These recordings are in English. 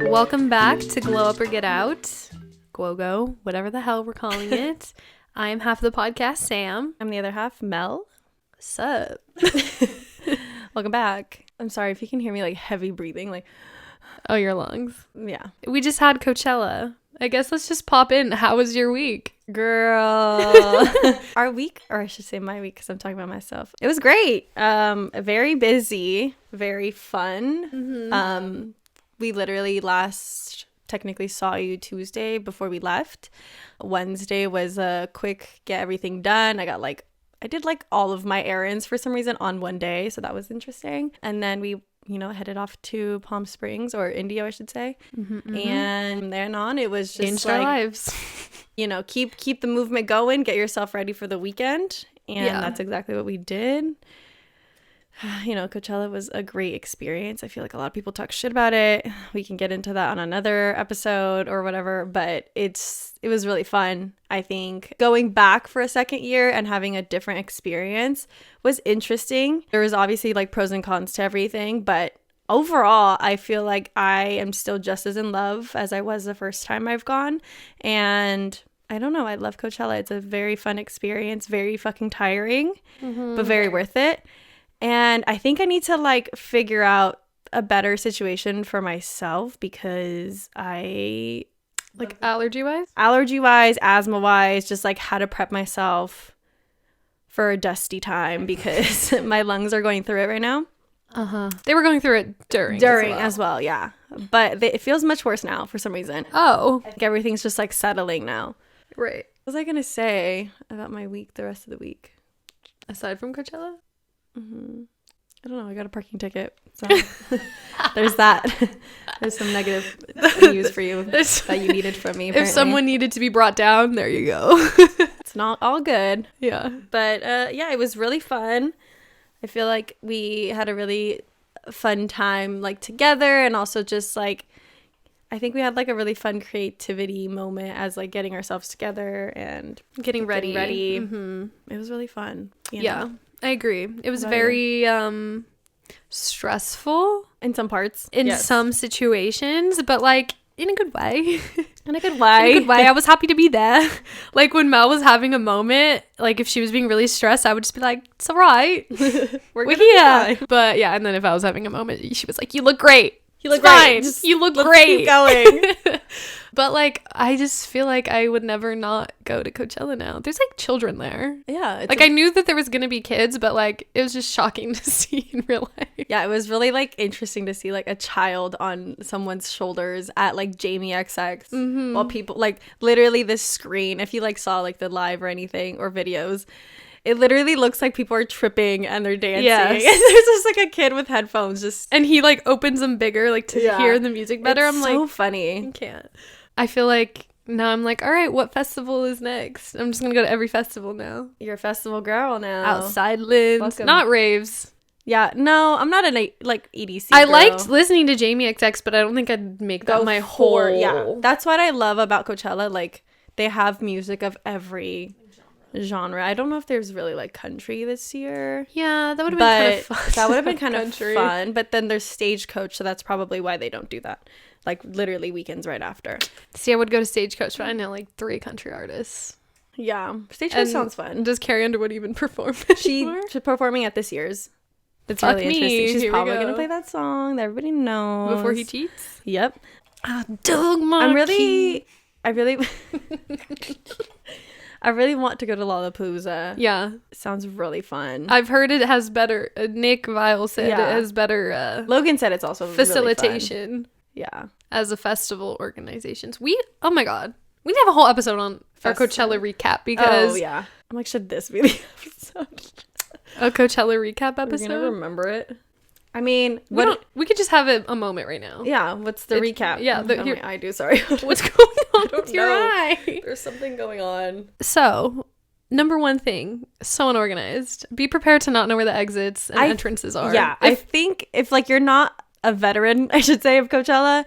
Welcome back to Glow Up or Get Out. Go, whatever the hell we're calling it. I am half of the podcast, Sam. I'm the other half, Mel. Sup? Welcome back. I'm sorry if you can hear me like heavy breathing, like, oh, your lungs. yeah. We just had Coachella. I guess let's just pop in. How was your week? Girl. Our week, or I should say my week because I'm talking about myself. It was great. Very busy, very fun. Mm-hmm. We literally technically saw you Tuesday before we left. Wednesday was a quick get everything done. I did all of my errands for some reason on one day, so that was interesting. And then we headed off to Palm Springs, or Indio I should say. And from then on it was just changed our lives. Keep the movement going, get yourself ready for the weekend, and that's exactly what we did. Coachella was a great experience. I feel like a lot of people talk shit about it. We can get into that on another episode or whatever, but it was really fun. I think going back for a second year and having a different experience was interesting. There was obviously pros and cons to everything, but overall, I feel like I am still just as in love as I was the first time I've gone. And I don't know, I love Coachella. It's a very fun experience, very fucking tiring, but very worth it. And I think I need to figure out a better situation for myself because I allergy wise, asthma-wise, just how to prep myself for a dusty time because my lungs are going through it right now. They were going through it during as well, yeah. But it feels much worse now for some reason. Oh. I think everything's just settling now. Right. What was I going to say about my week, the rest of the week? Aside from Coachella? I don't know. I got a parking ticket. So there's that. There's some negative news for you that you needed from me. Apparently. If someone needed to be brought down, there you go. It's not all good. Yeah. But it was really fun. I feel like we had a really fun time together, and also just I think we had a really fun creativity moment as getting ourselves together and getting ready. It was really fun. Yeah. I agree. It was very stressful in some parts, in some situations, but in a good way. In a good way. I was happy to be there. When Mel was having a moment, if she was being really stressed, I would just be like, it's all right. We're here. But yeah, and then if I was having a moment, she was like, you look great. You look great. Just you look great. Keep going. But I just feel like I would never not go to Coachella now. There's children there. Yeah. I knew that there was gonna be kids, but it was just shocking to see in real life. Yeah, it was really interesting to see a child on someone's shoulders at Jamie XX while people literally this screen. If you saw the live or anything or videos, it literally looks like people are tripping and they're dancing. Yes. And there's just a kid with headphones and he opens them bigger to hear the music better. It's so funny. I can't. I feel now I'm all right, what festival is next? I'm just gonna go to every festival now. You're a festival girl now. Outside lives, not raves. Yeah, no, I'm not an EDC I girl. liked listening to Jamie XX, but I don't think I'd make that my whole. Yeah, that's what I love about Coachella. They have music of every genre. I don't know if there's really country this year. Yeah, that would have been kind of fun. That would have been kind of fun. But then there's Stagecoach, so that's probably why they don't do that. Literally weekends right after. See, I would go to Stagecoach, but I know 3 country artists. Yeah, Stagecoach sounds fun. Does Carrie Underwood even perform? She's performing at this year's. It's really interesting. She's probably gonna play that song that everybody knows before he cheats. Yep. Doug Marquis. I really want to go to Lollapalooza. Yeah. It sounds really fun. I've heard it has better, Nick Vile said it has better Logan said it's also facilitation. Really fun. Yeah. As a festival organizations. Oh my god. We need to have a whole episode on our Coachella recap because I'm should this be the episode? A Coachella recap episode? We're gonna remember it. I mean, we could just have a moment right now. Yeah, what's the recap? Yeah, my eye do. Sorry. What's going on with your eye? There's something going on. So, number one thing, so unorganized. Be prepared to not know where the exits and entrances are. Yeah, I think if you're not a veteran, I should say, of Coachella,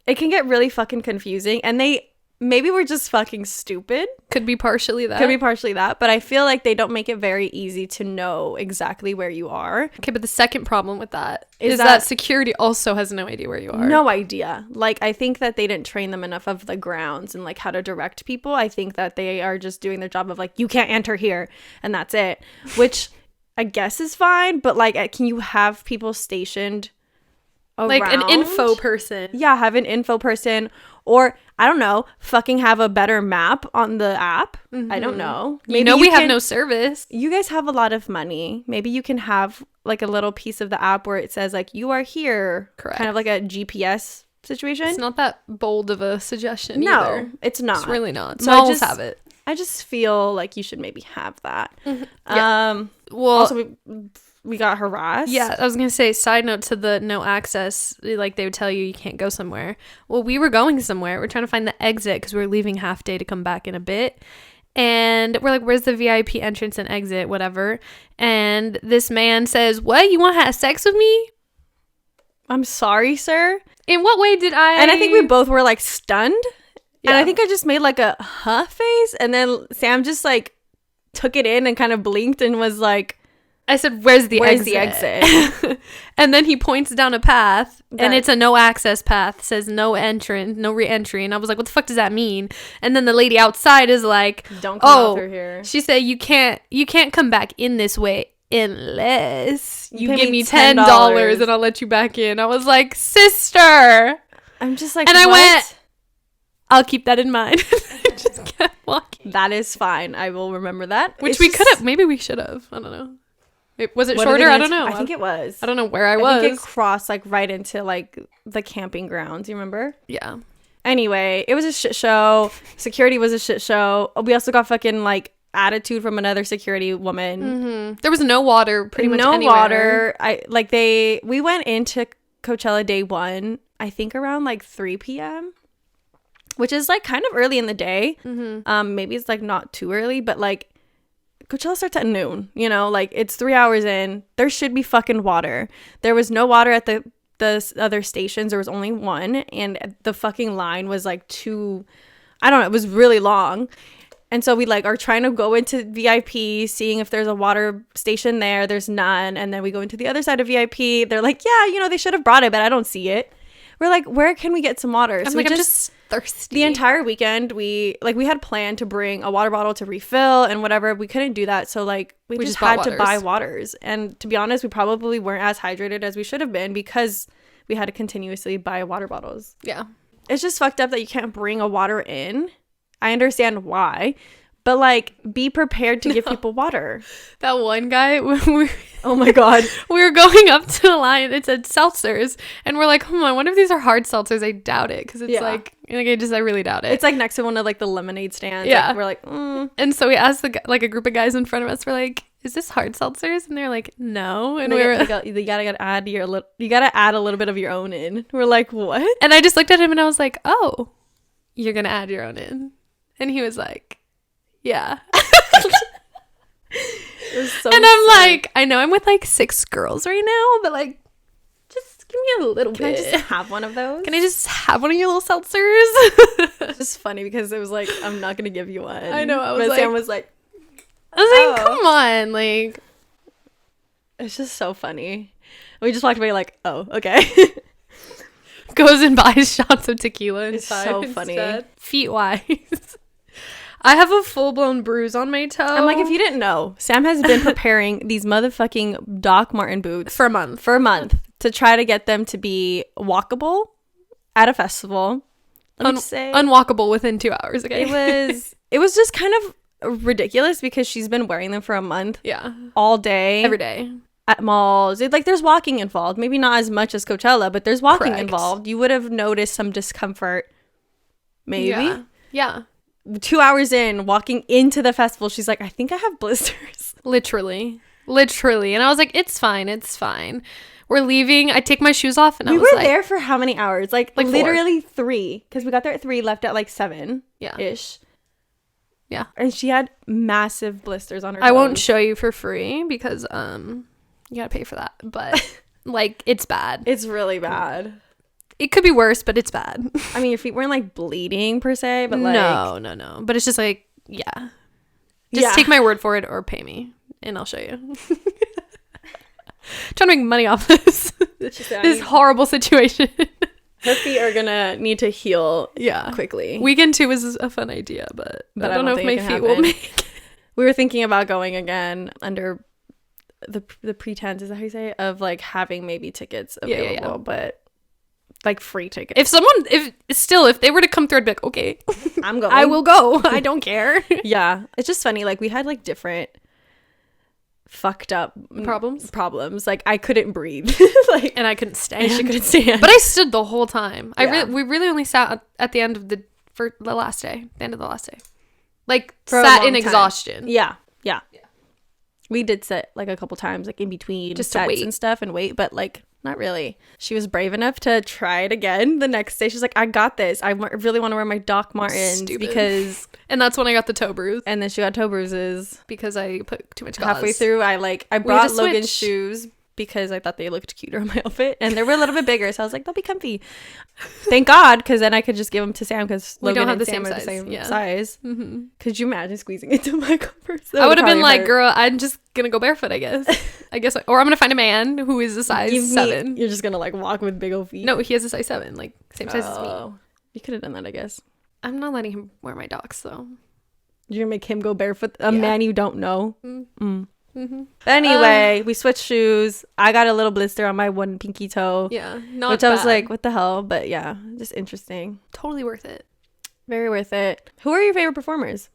it can get really fucking confusing. And they maybe we're just fucking stupid. Could be partially that. But I feel like they don't make it very easy to know exactly where you are. Okay, but the second problem with that is that security also has no idea where you are. No idea. Like, I think that they didn't train them enough of the grounds and like how to direct people. I think that they are just doing their job of like, you can't enter here, and that's it, which I guess is fine. But like, can you have people stationed around? Like an info person? Yeah, have an info person. Or, I don't know, fucking have a better map on the app. Mm-hmm. I don't know. Maybe we have no service. You guys have a lot of money. Maybe you can have like a little piece of the app where it says like, you are here. Correct. Kind of like a GPS situation. It's not that bold of a suggestion either. No, it's not. It's really not. So Malls have it. I just feel like you should maybe have that. Mm-hmm. Yeah. Well, also we got harassed. Yeah, I was gonna say, side note to the no access, like they would tell you can't go somewhere. Well, we were going somewhere. We're trying to find the exit because we were leaving half day to come back in a bit. And we're like, where's the VIP entrance and exit, whatever. And this man says, what, you want to have sex with me? I'm sorry, sir. In what way did I? And I think we both were like stunned. Yeah. And I think I just made like a huh face. And then Sam just like took it in and kind of blinked and was like, I said, where's the exit? And then he points down a path, and it's a no access path. It says no entrance, no re-entry. And I was like, what the fuck does that mean? And then the lady outside is like, don't come out through here. She said, you can't come back in this way unless you give me $10 and I'll let you back in. I was like, sister. I'm just like, and I went, I'll keep that in mind. I just kept walking. That is fine. I will remember that. Which we could have, maybe we should have. I don't know. Was it shorter? I don't know. I think it was. I don't know where I was. I think it crossed like right into like the camping grounds. You remember? Yeah. Anyway, it was a shit show. Security was a shit show. We also got fucking like attitude from another security woman. Mm-hmm. There was no water pretty much anywhere. No water. We went into Coachella day 1, I think around like 3 p.m., which is like kind of early in the day. Mm-hmm. Maybe it's like not too early, but like Coachella starts at noon, you know, like it's 3 hours in. There should be fucking water. There was no water at the other stations. There was only one, and the fucking line was like I don't know, it was really long. And so we like are trying to go into VIP, seeing if there's a water station there. There's none. And then we go into the other side of VIP. They're like, yeah, you know, they should have brought it, but I don't see it. We're like, where can we get some water? I'm just thirsty. The entire weekend, we had planned to bring a water bottle to refill and whatever. We couldn't do that. So like we just had to buy waters. And to be honest, we probably weren't as hydrated as we should have been because we had to continuously buy water bottles. Yeah. It's just fucked up that you can't bring a water in. I understand why, but like be prepared to give people water. That one guy, oh my god, we were going up to the line. It said seltzers, and we're like, I wonder if these are hard seltzers. I doubt it because it's like I really doubt it. It's like next to one of like the lemonade stands. Yeah, like, we're like, And so we asked like a group of guys in front of us. We're like, is this hard seltzers? And they're like, no. And you gotta add a little bit of your own in. We're like, what? And I just looked at him and I was like, oh, you're gonna add your own in. And he was like, yeah. It was so and I'm like, I know I'm with like 6 girls right now, but like, just give me a little bit. Can I just have one of those? Can I just have one of your little seltzers? It's just funny because it was like, I'm not going to give you one. I know. Sam was like, come on. Like, it's just so funny. We just walked away like, oh, okay. Goes and buys shots of tequila inside. It's so funny. Feet wise. I have a full-blown bruise on my toe. I'm like, if you didn't know, Sam has been preparing these motherfucking Doc Marten boots for a month to try to get them to be walkable at a festival. Unwalkable within 2 hours. Okay. It was just kind of ridiculous because she's been wearing them for a month. Yeah. All day. Every day. At malls. There's walking involved. Maybe not as much as Coachella, but there's walking involved. You would have noticed some discomfort. Maybe. Yeah. 2 hours in, walking into the festival, she's like, I think I have blisters. Literally. And I was like, it's fine. We're leaving. I take my shoes off and I was like... We were there for how many hours? Like literally 3. Because we got there at 3, left at like 7. Yeah-ish. Yeah. And she had massive blisters on her toes. I won't show you for free because you gotta pay for that. But like, it's bad. It's really bad. It could be worse, but it's bad. I mean, your feet weren't like bleeding per se, but like no. But it's just like, yeah. Just take my word for it or pay me and I'll show you. Trying to make money off this. This horrible situation. Her feet are gonna need to heal quickly. Weekend 2 is a fun idea, but I don't know if my feet will make it. We were thinking about going again under the pretense, is that how you say it? Of like having maybe tickets available, but like free tickets. If they were to come through, I'd be like, okay, I'm going. I will go. I don't care. Yeah. It's just funny. Like we had like different fucked up problems. Like I couldn't breathe. Like, and I couldn't stand. And she couldn't stand. But I stood the whole time. We really only sat at the end of the last day. The end of the last day. Like For sat in exhaustion. Yeah. We did sit like a couple times, like in between just sets to wait and stuff and wait, but like not really. She was brave enough to try it again the next day. She's like, I got this. I really want to wear my Doc Martens because... And that's when I got the toe bruise. And then she got toe bruises. Because I put too much gauze. Halfway through, I brought Logan's shoes because I thought they looked cuter on my outfit. And they were a little bit bigger, so I was like, they'll be comfy. Thank God, because then I could just give them to Sam because Logan and Sam are the same size. Mm-hmm. Could you imagine squeezing into my Converse? I would have been like, girl, I'm just gonna go barefoot, I guess. Or I'm gonna find a man who is a size 7. You're just gonna like walk with big old feet. No, he has a size 7, like same size as me. You could have done that, I guess. I'm not letting him wear my Docs though. You're gonna make him go barefoot? A man you don't know? Mm-hmm. But anyway, we switched shoes. I got a little blister on my one pinky toe. Yeah, which I was like, what the hell? But yeah, just interesting. Totally worth it. Very worth it. Who are your favorite performers?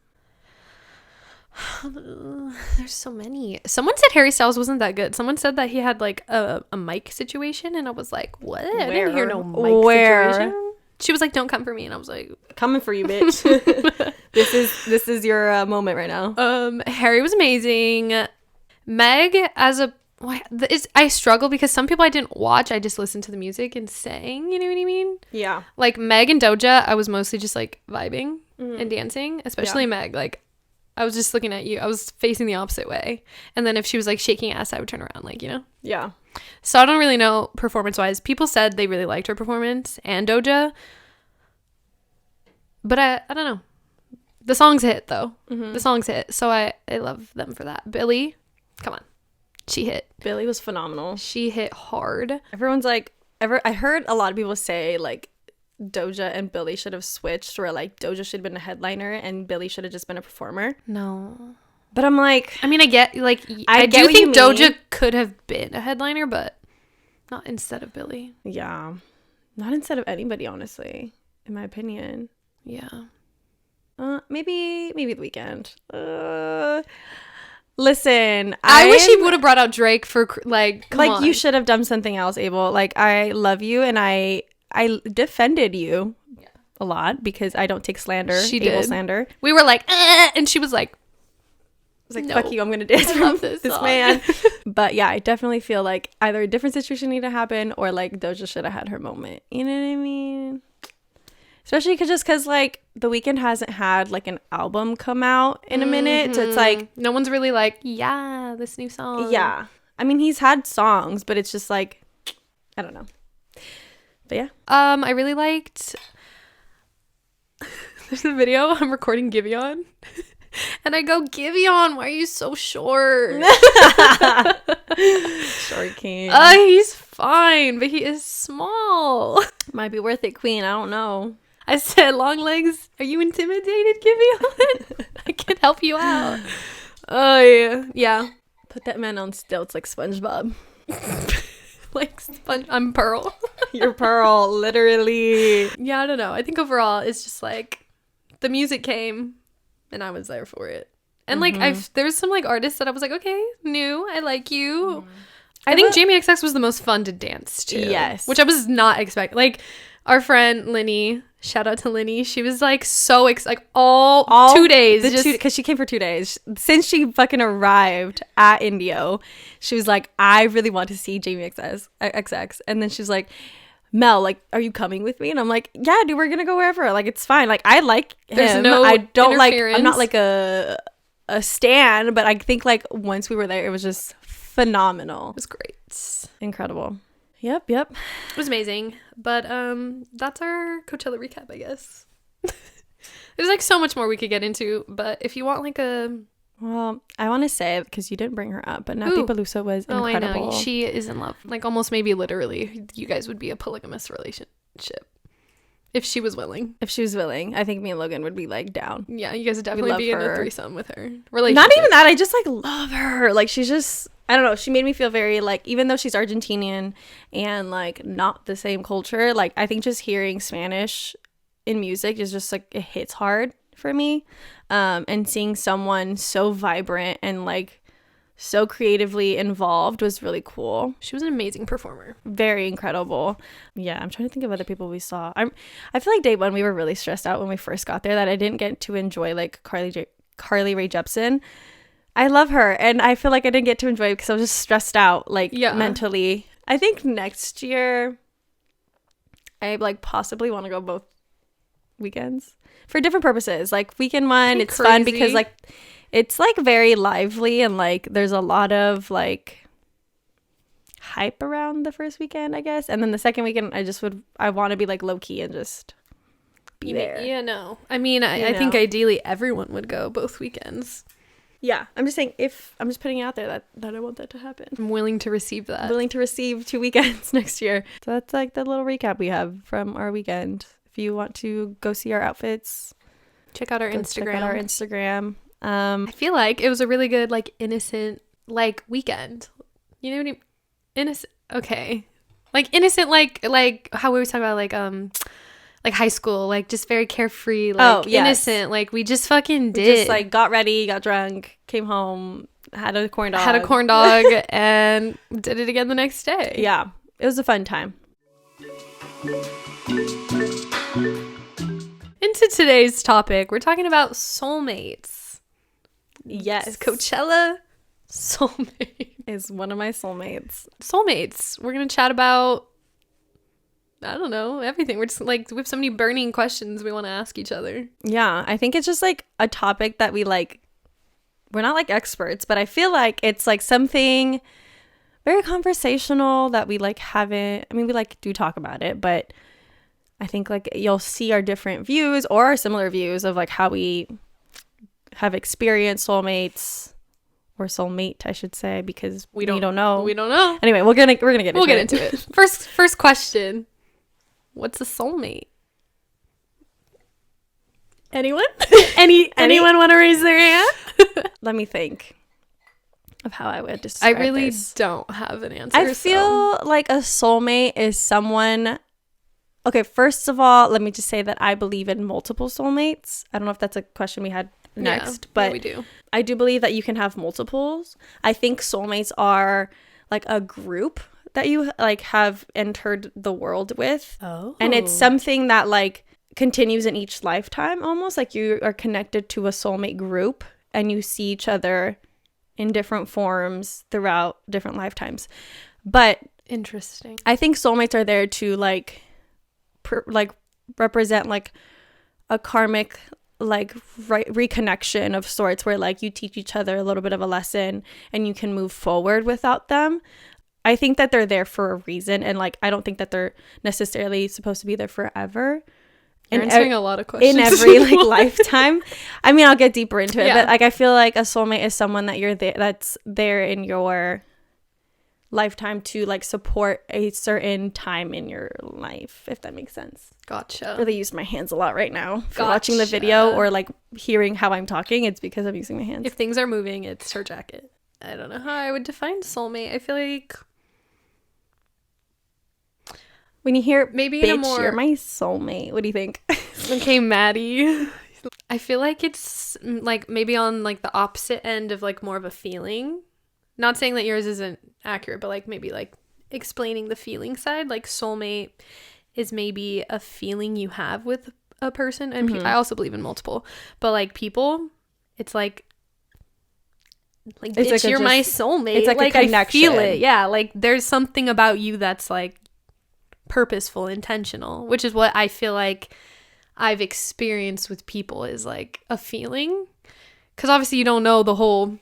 There's so many. Someone said Harry Styles wasn't that good. Someone said that he had like a mic situation, and I was like, what? I didn't hear no mic situation. She was like, don't come for me, and I was like, coming for you, bitch. this is your moment right now. Harry was amazing. Meg I struggle because some people I didn't watch, I just listened to the music and sang, you know what I mean? Yeah. Like Meg and Doja, I was mostly just like vibing and dancing, especially Meg. Like I was just looking at you. I was facing the opposite way. And then if she was like shaking ass, I would turn around, like, you know? Yeah. So I don't really know performance wise. People said they really liked her performance and Doja. But I don't know. The songs hit though. Mm-hmm. The songs hit. So I love them for that. Billie, come on. She hit. Billie was phenomenal. She hit hard. Everyone's like, I heard a lot of people say like Doja and Billie should have switched, where like Doja should have been a headliner and Billie should have just been a performer. No. But I'm like, I mean, I get like, I do think Doja could have been a headliner, but not instead of Billie. Yeah. Not instead of anybody, honestly, in my opinion. Yeah. Maybe The Weeknd. Listen, I wish he would have brought out Drake for like, come on. You should have done something else, Abel. Like, I love you and I defended you a lot because I don't take slander. She Abel did. Slander. We were like, and she was like, I was like, no, fuck you, I'm gonna dance for this man. But yeah, I definitely feel like either a different situation needed to happen or like Doja should have had her moment. You know what I mean? Especially because like The Weeknd hasn't had like an album come out in a minute. So it's like no one's really like, yeah, this new song. Yeah. I mean, he's had songs, but it's just like, I don't know. But yeah. I really liked there's a video I'm recording Giveon. And I go, Giveon, why are you so short? Short king. He's fine, but he is small. Might be worth it, queen. I don't know. I said, long legs, are you intimidated, Giveon? I can help you out. Oh, yeah. Put that man on stilts like SpongeBob. Like I'm Pearl. You're Pearl, literally. Yeah, I don't know. I think overall, it's just like the music came and I was there for it. And like there's some like artists that I was like, okay, new, I like you. I think Jamie XX was the most fun to dance to. Yes. Which I was not expecting. Like our friend Linny, shout out to Linny, she was like so like all 2 days. Because she came for 2 days. Since she fucking arrived at Indio, she was like, I really want to see Jamie XX. And then she's like, Mel, like, are you coming with me? And I'm like, yeah, dude, we're gonna go wherever. Like, it's fine. Like, I like him. There's no I don't like, interference. I'm not like a stan, but I think like once we were there, it was just phenomenal. It was great. Incredible. Yep. It was amazing. But that's our Coachella recap, I guess. There's like so much more we could get into, but if you want like a... Well, I want to say, because you didn't bring her up, but Nathi Peluso was incredible. I know. She is in love. Like almost maybe literally, you guys would be a polygamous relationship. If she was willing. If she was willing. I think me and Logan would be like down. Yeah, you guys would definitely be in a threesome with her. Not even that. I just like love her. Like she's just, I don't know. She made me feel very like, even though she's Argentinian and like not the same culture, like I think just hearing Spanish in music is just like, it hits hard for me. And seeing someone so vibrant and like so creatively involved was really cool. She was an amazing performer. Very incredible. Yeah, I'm trying to think of other people we saw. I feel like day one we were really stressed out when we first got there that I didn't get to enjoy like Carly Rae Jepsen. I love her, and I feel like I didn't get to enjoy it because I was just stressed out like mentally. I think next year I like possibly want to go both weekends for different purposes. Like weekend one, it's fun because like it's like very lively and like there's a lot of like hype around the first weekend, I guess. And then the second weekend I want to be like low key and just be there. Yeah, no. I mean, I think ideally everyone would go both weekends. Yeah, I'm just saying, if I'm just putting it out there that I want that to happen. I'm willing to receive that. I'm willing to receive 2 weekends next year. So that's like the little recap we have from our weekend. If you want to go see our outfits, check out our Instagram. I feel like it was a really good, like, innocent, like, weekend. You know what I mean? Innocent. Okay. Like, innocent, like how we always talk about, like high school, like, just very carefree, like, innocent. Like, we just fucking did. We just, like, got ready, got drunk, came home, had a corn dog, and did it again the next day. Yeah. It was a fun time. Into today's topic, we're talking about soulmates. Yes. Coachella soulmate is one of my soulmates. We're going to chat about, I don't know, everything. We're just like, we have so many burning questions we want to ask each other. Yeah, I think it's just like a topic that we like, we're not like experts, but I feel like it's like something very conversational that we like haven't, I mean, we like do talk about it, but I think like you'll see our different views or our similar views of like how we have experienced soulmates, or soulmate, I should say, because we don't know. We don't know. Anyway, we're gonna get into it. First question. What's a soulmate? Anyone? Anyone want to raise their hand? Let me think of how I would describe I really this. Don't have an answer. I feel like a soulmate is someone. Okay, first of all, let me just say that I believe in multiple soulmates. I don't know if that's a question we had next, but we do. I do believe that you can have multiples. I think soulmates are like a group that you like have entered the world with. Oh. And it's something that like continues in each lifetime, almost like you are connected to a soulmate group and you see each other in different forms throughout different lifetimes. But interesting. I think soulmates are there to like represent like a karmic like reconnection of sorts, where like you teach each other a little bit of a lesson and you can move forward without them. I think that they're there for a reason, and like I don't think that they're necessarily supposed to be there forever. You're answering a lot of questions in every like lifetime. I mean, I'll get deeper into it, but like I feel like a soulmate is someone that you're there, that's there in your lifetime to like support a certain time in your life, if that makes sense. Gotcha. I really use my hands a lot right now. If you're watching the video or like hearing how I'm talking, it's because I'm using my hands. If things are moving, it's her jacket. I don't know how I would define soulmate. I feel like when you hear maybe bitch, you're my soulmate, what do you think? Okay, Maddie. I feel like it's like maybe on like the opposite end of like more of a feeling. Not saying that yours isn't accurate, but like maybe like explaining the feeling side. Like soulmate is maybe a feeling you have with a person, and I also believe in multiple, but like people, it's like bitch, like you're my soulmate. It's like a connection. I feel it. Yeah, like there's something about you that's like purposeful, intentional, which is what I feel like I've experienced with people, is like a feeling, because obviously you don't know the whole,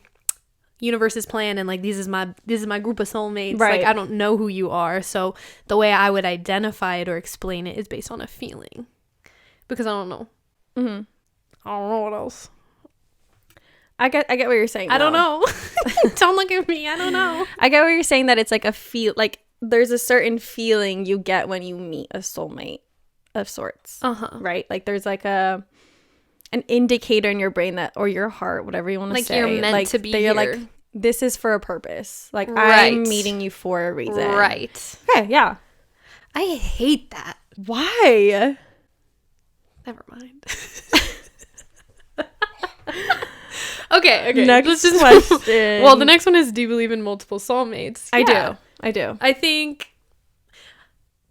universe's plan and like this is my group of soulmates. Right. Like I don't know who you are, so the way I would identify it or explain it is based on a feeling, because I don't know. Mm-hmm. I don't know what else. I get what you're saying. I don't know. Don't look at me. I don't know. I get what you're saying, that it's like a feel, like there's a certain feeling you get when you meet a soulmate of sorts. Right? Like there's like an indicator in your brain that, or your heart, whatever you want to like say, you're meant like to be that here. you're like, this is for a purpose. Like Right. I'm meeting you for a reason. Right. Okay, yeah. I hate that. Why? Never mind. Okay. Next Let's just question. Well, the next one is, do you believe in multiple soulmates? I Yeah. do. I think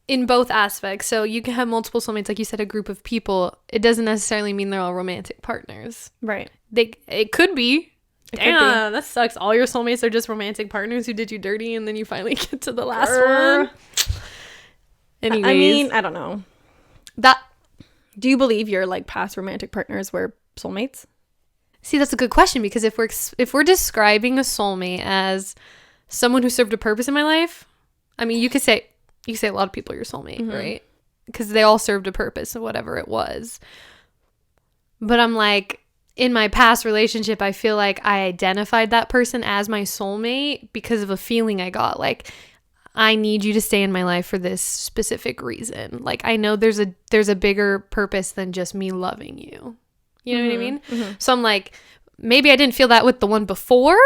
in both aspects. So you can have multiple soulmates, like you said, a group of people. It doesn't necessarily mean they're all romantic partners. Right. It could be. It Damn, could be. that sucks. All your soulmates are just romantic partners who did you dirty, and then you finally get to the last Grr. one. Anyways, I mean, I don't know. that Do you believe your like past romantic partners were soulmates? See, that's a good question, because if we're describing a soulmate as someone who served a purpose in my life, I mean, you could say a lot of people are your soulmate, right? Because they all served a purpose, whatever it was. But I'm like, in my past relationship, I feel like I identified that person as my soulmate because of a feeling I got. Like, I need you to stay in my life for this specific reason. Like, I know there's a bigger purpose than just me loving you. You know what I mean? Mm-hmm. So I'm like, maybe I didn't feel that with the one before,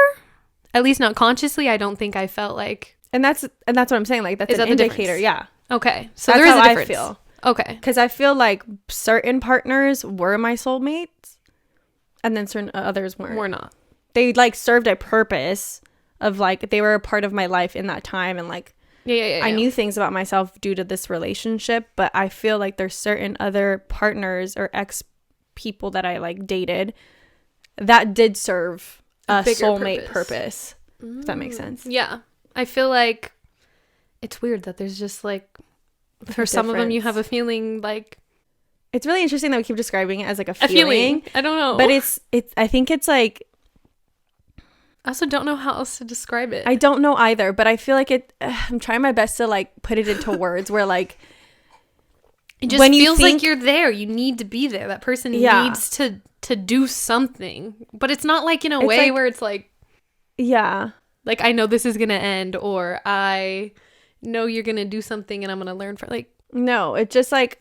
at least not consciously. I don't think I felt like. And that's what I'm saying. Like, that's an indicator. Yeah. Okay. So that's there is how a difference. I feel. Okay. Because I feel like certain partners were my soulmates, and then certain others weren't. We're not. They like served a purpose of like, they were a part of my life in that time, and like, Yeah. I knew things about myself due to this relationship, but I feel like there's certain other partners or ex people that I like dated that did serve a soulmate purpose. If that makes sense. Yeah. I feel like it's weird that there's just like, for some of them you have a feeling like. It's really interesting that we keep describing it as like a feeling. I don't know. But it's I think it's like, I also don't know how else to describe it. I don't know either, but I feel like I'm trying my best to like put it into words where like, it just feels like you're there. You need to be there. That person needs to do something. But it's not like in a way where it's like, yeah, like I know this is going to end, or I know you're going to do something and I'm going to learn from, like, no, it's just like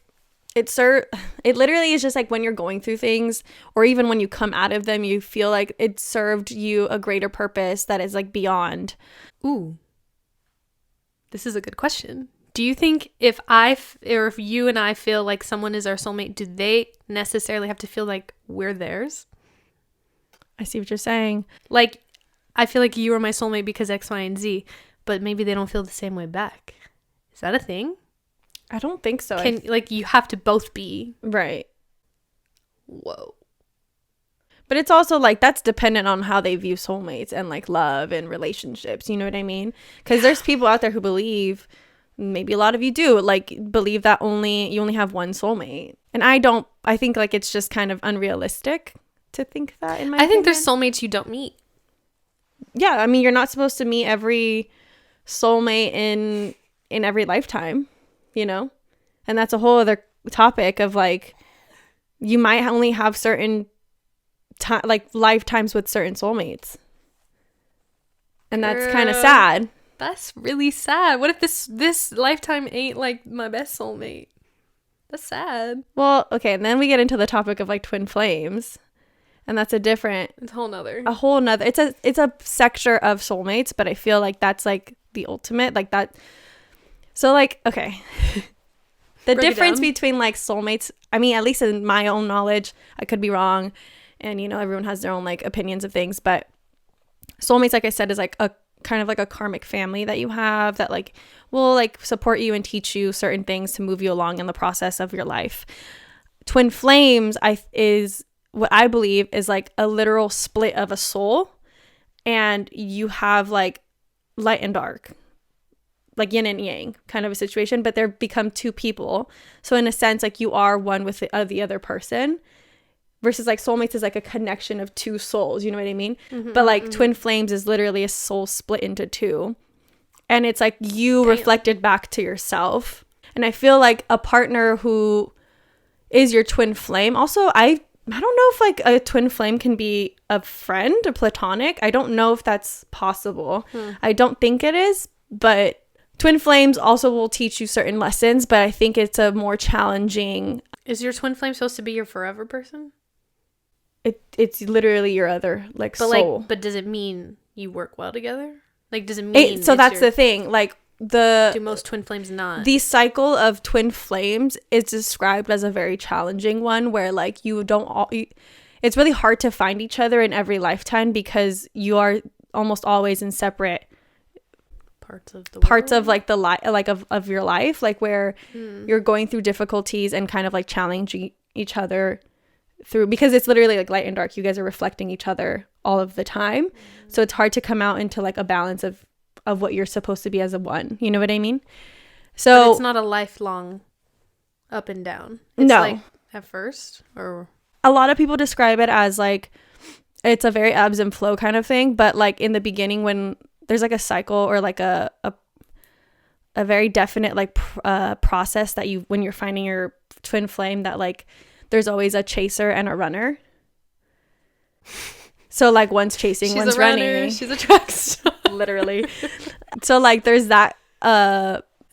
it literally is just like when you're going through things, or even when you come out of them, you feel like it served you a greater purpose that is like beyond. Ooh, this is a good question. Do you think if you and I feel like someone is our soulmate, do they necessarily have to feel like we're theirs? I see what you're saying. Like, I feel like you are my soulmate because X, Y, and Z, but maybe they don't feel the same way back. Is that a thing? I don't think so. Like, you have to both be. Right. Whoa. But it's also like, that's dependent on how they view soulmates and like love and relationships. You know what I mean? Because there's people out there who believe, maybe a lot of you do, like believe that you only have one soulmate. And I think like it's just kind of unrealistic to think that, in my opinion. think there's soulmates you don't meet. Yeah, I mean, you're not supposed to meet every soulmate in every lifetime, you know? And that's a whole other topic of like, you might only have certain like lifetimes with certain soulmates. And that's kind of sad. That's really sad. What if this lifetime ain't like my best soulmate? That's sad. Well, okay, and then we get into the topic of like twin flames. And that's It's a whole nother. It's a sector of soulmates, but I feel like that's like the ultimate, like that. So like, okay. The difference between like soulmates, I mean, at least in my own knowledge, I could be wrong. And, you know, everyone has their own like opinions of things, but soulmates, like I said, is like a kind of like a karmic family that you have that like will like support you and teach you certain things to move you along in the process of your life. Twin flames is what I believe is like a literal split of a soul, and you have like light and dark, like yin and yang kind of a situation, but they're become two people. So in a sense, like you are one with the other person, versus like soulmates is like a connection of two souls, you know what I mean? But like twin flames is literally a soul split into two, and it's like you reflected back to yourself. And I feel like a partner who is your twin flame, also I don't know if like a twin flame can be a friend, a platonic. I don't know if that's possible. I don't think it is, but twin flames also will teach you certain lessons, but I think it's a more challenging. Is your twin flame supposed to be your forever person? It's literally your other like but soul. Like, but does it mean you work well together? Like, does it mean so that's the thing. Like do most twin flames not? The cycle of twin flames is described as a very challenging one, where like it's really hard to find each other in every lifetime because you are almost always in separate parts of like of your life, like where you're going through difficulties and kind of like challenging each other through, because it's literally like light and dark. You guys are reflecting each other all of the time, so it's hard to come out into like a balance of what you're supposed to be as a one, you know what I mean? So but it's not a lifelong up and down. It's no, like at first, or a lot of people describe it as like it's a very ebbs and flow kind of thing, but like in the beginning, when there's like a cycle or like a very definite like process that you, when you're finding your twin flame, that like there's always a chaser and a runner. So like one's chasing, she's one's a runner, running. she's a track star. Literally. So like there's that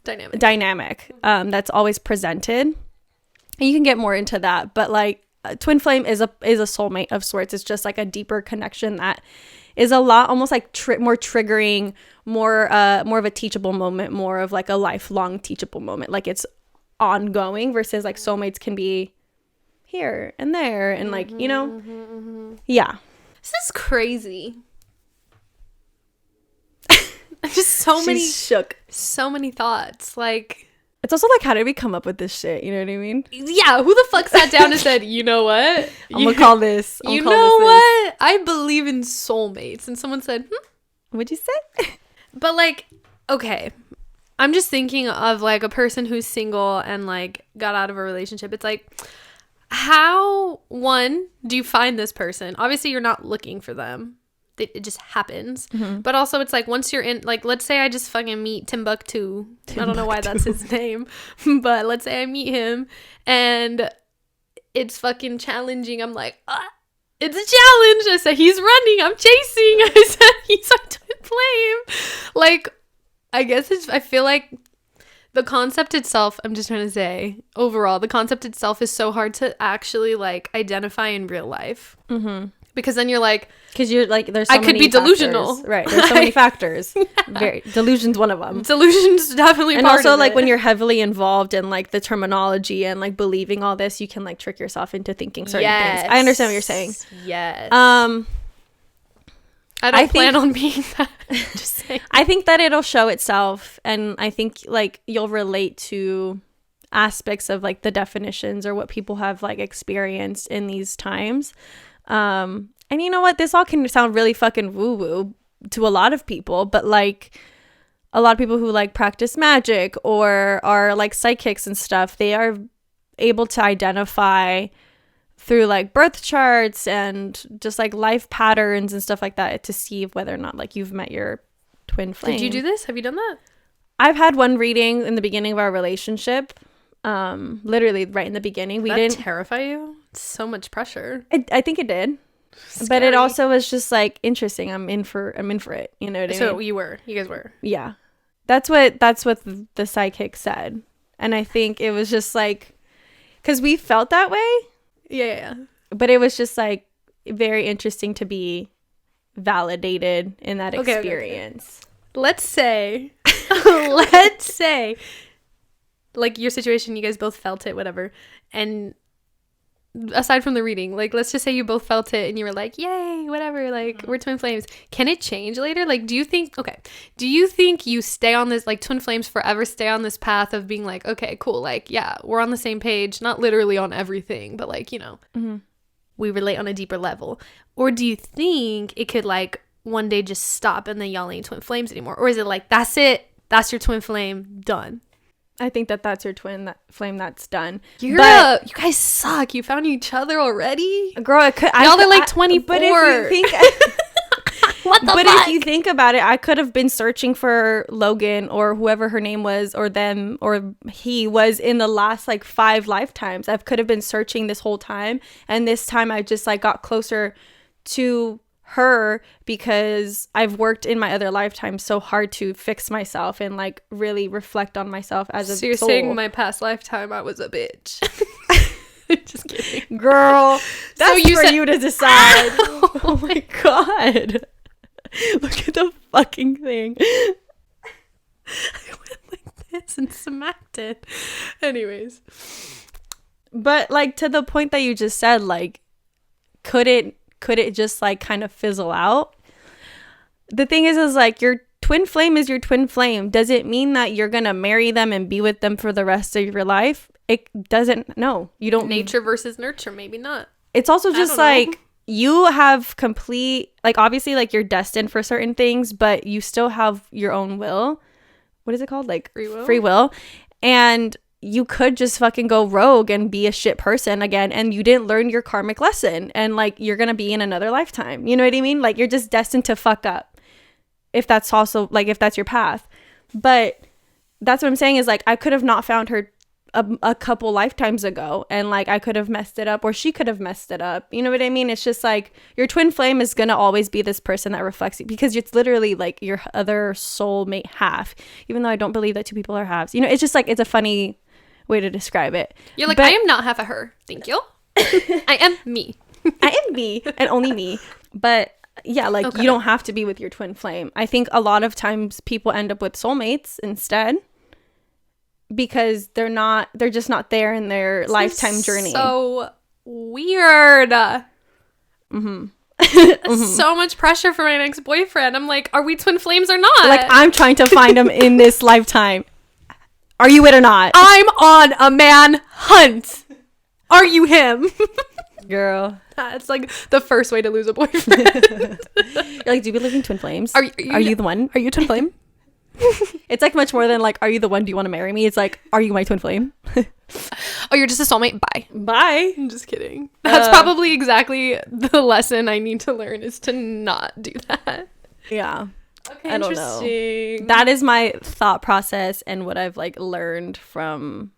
dynamic that's always presented. And you can get more into that, but like twin flame is a soulmate of sorts. It's just like a deeper connection that is a lot almost like more triggering, more of a teachable moment, more of like a lifelong teachable moment. Like it's ongoing, versus like soulmates can be here and there and like, you know. Yeah. This is crazy. Just She's shook. So many thoughts. Like, it's also like, how did we come up with this shit? You know what I mean? Yeah, who the fuck sat down and said, you know what? I'm gonna call this. You know what? I believe in soulmates. And someone said, What'd you say? But like, okay. I'm just thinking of like a person who's single and like got out of a relationship. It's like, how, one, do you find this person? Obviously, you're not looking for them. It just happens. But also, it's like, once you're in, like, let's say I just fucking meet Timbuktu. I don't know why that's his name. But let's say I meet him and it's fucking challenging. I'm like, it's a challenge. I said, he's running. I'm chasing. I said, he's a twin flame. Like, I guess I feel like the concept itself, I'm just trying to say, overall, the concept itself is so hard to actually, like, identify in real life. Because then you're like... Because you're like, there's so many I could be delusional. Factors. Right, there's so many factors. Yeah. Delusion's one of them. Delusion's definitely and part also, of like, it. when you're heavily involved in, like, the terminology and, like, believing all this, you can, like, trick yourself into thinking certain things. I understand what you're saying. Yes. I don't plan on being that. Just saying. I think that it'll show itself, and I think like you'll relate to aspects of like the definitions or what people have like experienced in these times. And you know what? This all can sound really fucking woo-woo to a lot of people, but like a lot of people who like practice magic or are like psychics and stuff, they are able to identify through like birth charts and just like life patterns and stuff like that to see whether or not like you've met your twin flame. Did you do this? Have you done that? I've had one reading in the beginning of our relationship. Literally right in the beginning. Did that terrify you? It's so much pressure. I think it did. Scary. But it also was just like interesting. I'm in for it. You know what I mean? So you guys were. Yeah. That's what the psychic said. And I think it was just like, because we felt that way. Yeah. But it was just like very interesting to be validated in that experience. Okay. Let's say like your situation, you guys both felt it, whatever. And aside from the reading, like let's just say you both felt it and you were like, yay, whatever, like we're twin flames. Can it change later? Like, do you think you stay on this, like twin flames forever stay on this path of being like, okay, cool, like, yeah, we're on the same page, not literally on everything, but like, you know, we relate on a deeper level? Or do you think it could like one day just stop and then y'all ain't twin flames anymore? Or is it like, that's it, that's your twin flame, done? I think that's your twin flame that's done. You guys suck. You found each other already? Girl, y'all are like 24. But if you think... What the fuck? If you think about it, I could have been searching for Logan or whoever her name was, or them, or he was in the last like 5 lifetimes. I could have been searching this whole time, and this time I just like got closer to her because I've worked in my other lifetimes so hard to fix myself and like really reflect on myself as a soul. So you're saying my past lifetime I was a bitch. Just kidding. Girl, that's for you to decide. Oh my god. Look at the fucking thing. I went like this and smacked it. Anyways. But like to the point that you just said, like, could it just like kind of fizzle out? The thing is like your twin flame is your twin flame. Does it mean that you're gonna marry them and be with them for the rest of your life? It doesn't. No, you don't. Nature versus nurture, maybe not. It's also just like you have complete, like, obviously like you're destined for certain things, but you still have your own will. What is it called? Like free will. And you could just fucking go rogue and be a shit person again, and you didn't learn your karmic lesson, and like you're gonna be in another lifetime. You know what I mean? Like you're just destined to fuck up, if that's also like, if that's your path. But that's what I'm saying is like I could have not found her a couple lifetimes ago, and like I could have messed it up, or she could have messed it up. You know what I mean? It's just like your twin flame is gonna always be this person that reflects you, because it's literally like your other soulmate half, even though I don't believe that 2 people are halves. You know, it's just like, it's a funny way to describe it. You're like, but I am not half of her, thank you. I am me. I am me, and only me. But yeah, like you don't have to be with your twin flame. I think a lot of times people end up with soulmates instead, because they're just not there in their lifetime journey. So weird. Mm-hmm. So much pressure for my next boyfriend. I'm like, are we twin flames or not? Like, I'm trying to find him in this lifetime. Are you it or not? I'm on a man hunt. Are you him? Girl, that's like the first way to lose a boyfriend. You're like, do you believe in twin flames? Are you the one? Are you a twin flame? It's like much more than like, are you the one? Do you want to marry me? It's like, are you my twin flame? Oh, you're just a soulmate? Bye. I'm just kidding. That's probably exactly the lesson I need to learn, is to not do that. Yeah. Okay, I don't know. That is my thought process and what I've like learned from,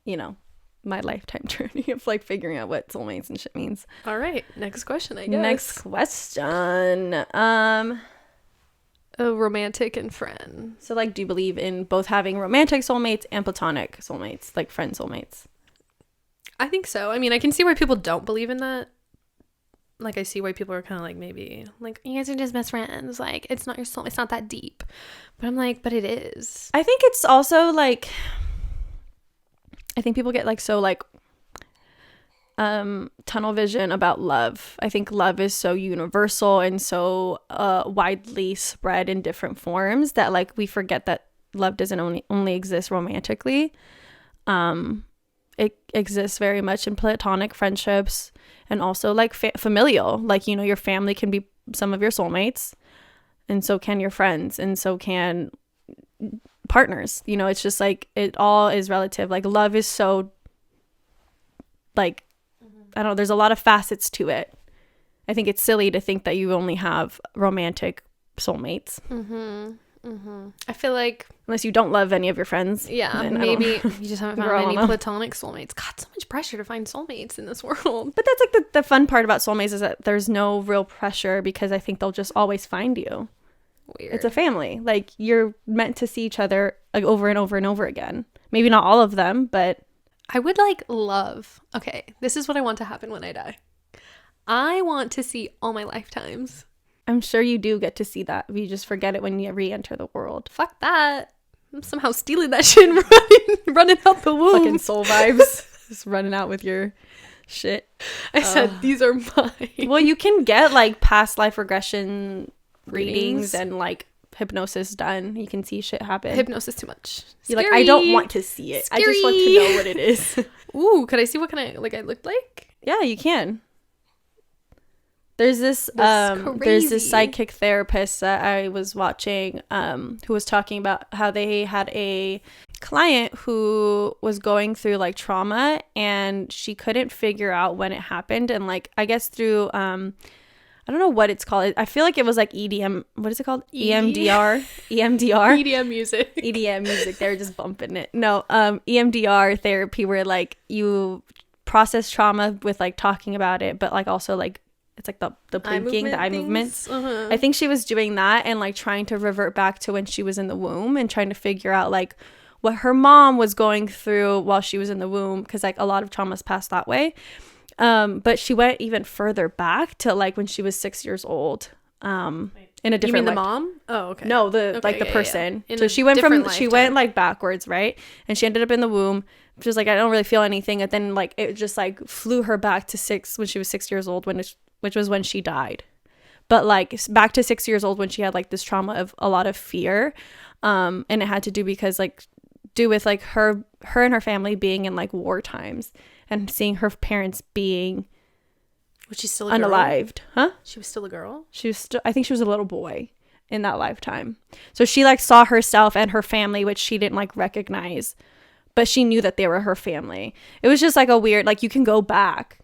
you know, my lifetime journey of like figuring out what soulmates and shit means. All right, next question, I guess. Next question. A romantic and friend. So like, do you believe in both having romantic soulmates and platonic soulmates, like friend soulmates? I think so. I mean, I can see why people don't believe in that. Like, I see why people are kind of like, maybe like, you guys are just best friends, like it's not your soul, it's not that deep. But I'm like, but it is. I think it's also like, I think people get like so like tunnel vision about love. I think love is so universal and so widely spread in different forms that like we forget that love doesn't only exist romantically. It exists very much in platonic friendships, and also like familial. Like, you know, your family can be some of your soulmates, and so can your friends, and so can partners. You know, it's just like, it all is relative. Like, love is so like, I don't know, there's a lot of facets to it. I think it's silly to think that you only have romantic soulmates. I feel like, unless you don't love any of your friends. Yeah, maybe you just haven't found any platonic soulmates. God, so much pressure to find soulmates in this world. But that's like the fun part about soulmates, is that there's no real pressure, because I think they'll just always find you. Weird. It's a family. Like, you're meant to see each other like over and over and over again. Maybe not all of them, but I would like love. Okay, this is what I want to happen when I die. I want to see all my lifetimes. I'm sure you do get to see that. You just forget it when you re-enter the world. Fuck that. I'm somehow stealing that shit and running out the womb. Fucking soul vibes. Just running out with your shit. I said, these are mine. Well, you can get like past life regression readings and like hypnosis done. You can see shit happen. Hypnosis too much. You're like, I don't want to see it. Scary. I just want to know what it is. Ooh, could I see what kind of like I looked like? Yeah, you can. There's this crazy. psychic therapist that I was watching who was talking about how they had a client who was going through like trauma, and she couldn't figure out when it happened, and like I guess through I don't know what it's called. I feel like it was like EDM. What is it called? EMDR. EMDR. EDM music. EDM music. They were just bumping it. No, EMDR therapy, where like you process trauma with like talking about it, but like also like it's like the blinking, the eye movements. I think she was doing that and like trying to revert back to when she was in the womb and trying to figure out like what her mom was going through while she was in the womb, because like a lot of traumas pass that way. But she went even further back to like when she was 6 years old. In a different. You mean the life. mom? Oh, okay. No, like the person. So she went like backwards, right? And she ended up in the womb. She was like, I don't really feel anything. And then like it just like flew her back to when she was 6 years old, which was when she died. But like back to 6 years old when she had like this trauma of a lot of fear, and it had to do with like her and her family being in like war times and seeing her parents being. Was she still a girl? Unalived? Huh? She was still a girl? She was still, I think she was a little boy in that lifetime. So she like saw herself and her family, which she didn't like recognize, but she knew that they were her family. It was just like a weird, like you can go back.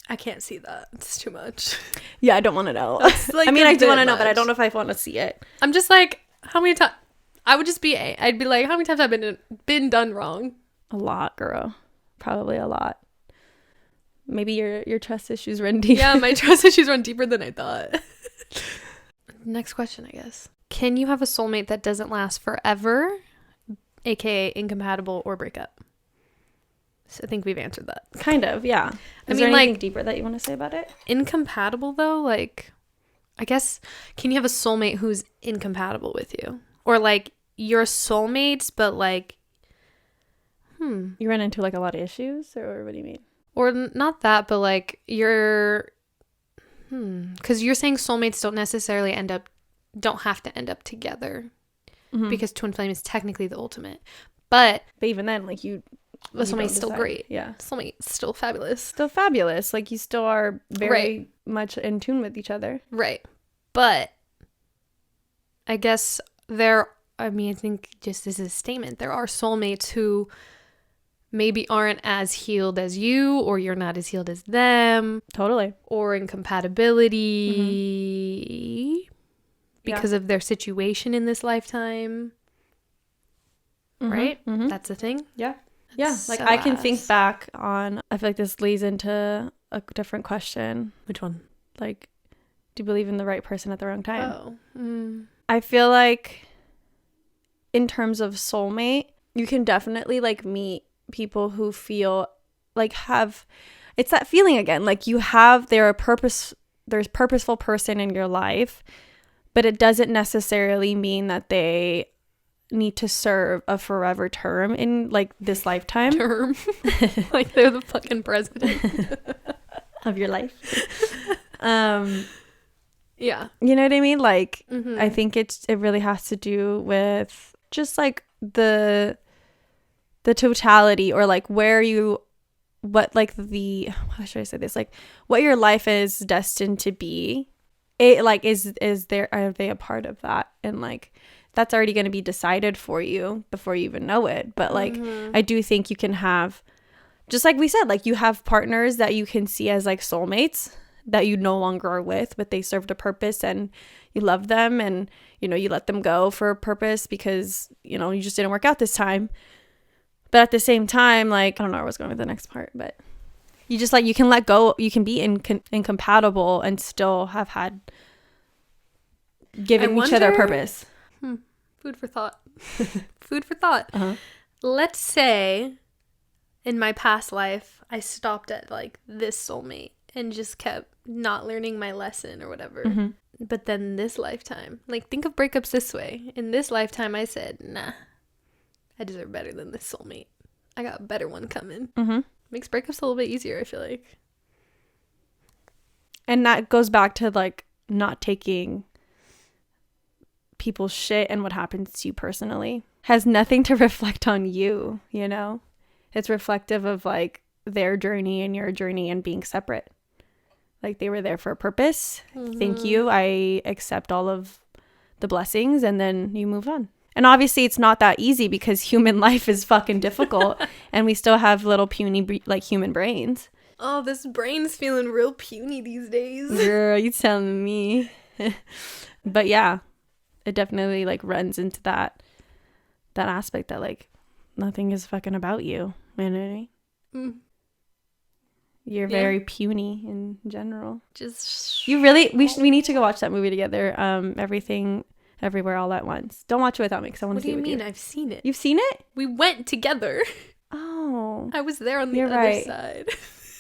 I can't see that. It's too much. Yeah, I don't want to know. Like I mean, I do want to know, but I don't know if I want to see it. I'm just like, how many times? I'd be like, how many times have I been done wrong? A lot, girl. Probably a lot. Maybe your trust issues run deep. Yeah, my trust issues run deeper than I thought. Next question, I guess. Can you have a soulmate that doesn't last forever, aka incompatible or break up? So I think we've answered that. Kind of, yeah. Is there anything deeper that you want to say about it? Incompatible, though, like, I guess, can you have a soulmate who's incompatible with you? Or, like, you're soulmates, but, like, You run into, like, a lot of issues? Or what do you mean? Or not that, but, like, you're... Because you're saying soulmates don't have to end up together. Mm-hmm. Because twin flame is technically the ultimate. But even then, like, soulmate's still great. Yeah. Soulmate's still fabulous. Still fabulous. Like, you still are very much in tune with each other. Right. But I guess I think just as a statement, there are soulmates who maybe aren't as healed as you, or you're not as healed as them. Totally. Or incompatibility because of their situation in this lifetime. Mm-hmm. Right? Mm-hmm. That's the thing. Yeah. Yeah, like I can think back on, I feel like this leads into a different question. Which one? Like, do you believe in the right person at the wrong time? Oh. I feel like in terms of soulmate, you can definitely like meet people who feel like it's that feeling again. Like there's purposeful person in your life, but it doesn't necessarily mean that they need to serve a forever term in like this lifetime. Like they're the fucking president of your life. Yeah, you know what I mean? Like I think it really has to do with just like the totality, or like how should I say this, like what your life is destined to be. It like are they a part of that? And like that's already going to be decided for you before you even know it. But like I do think you can have, just like we said, like you have partners that you can see as like soulmates that you no longer are with, but they served a purpose and you love them, and you know you let them go for a purpose because you know you just didn't work out this time. But at the same time, like I don't know where I was going with the next part, but you just like you can let go, you can be incompatible and still have had given each other a purpose. Food for thought. Food for thought. Let's say in my past life I stopped at like this soulmate and just kept not learning my lesson or whatever. But then this lifetime, like think of breakups this way. In this lifetime I said, nah, I deserve better than this soulmate. I got a better one coming. Makes breakups a little bit easier, I feel like. And that goes back to like not taking people's shit and what happens to you personally. Has nothing to reflect on you, you know? It's reflective of like their journey and your journey and being separate. Like they were there for a purpose. Thank you. I accept all of the blessings, and then you move on. And obviously it's not that easy because human life is fucking difficult and we still have little puny like human brains. Oh, this brain's feeling real puny these days. Girl, you telling me. But yeah, it definitely like runs into that aspect that like nothing is fucking about you. You know what I mean? You're very puny in general. Just you really we need to go watch that movie together. Everything Everywhere All at Once. Don't watch it without me because I want to see it with you. What do you mean? I've seen it. You've seen it? We went together. Oh. I was there on the other side.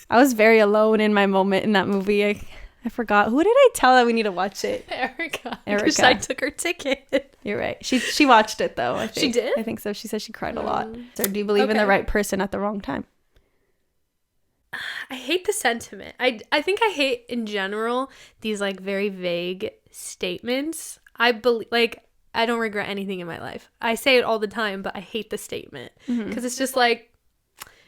I was very alone in my moment in that movie. I forgot. Who did I tell that we need to watch it? Erica. Because I took her ticket. You're right. She watched it though, I think. She did? I think so. She said she cried a lot. So do you believe in the right person at the wrong time? I hate the sentiment. I think I hate in general these like very vague statements. I believe like I don't regret anything in my life. I say it all the time, but I hate the statement because it's just like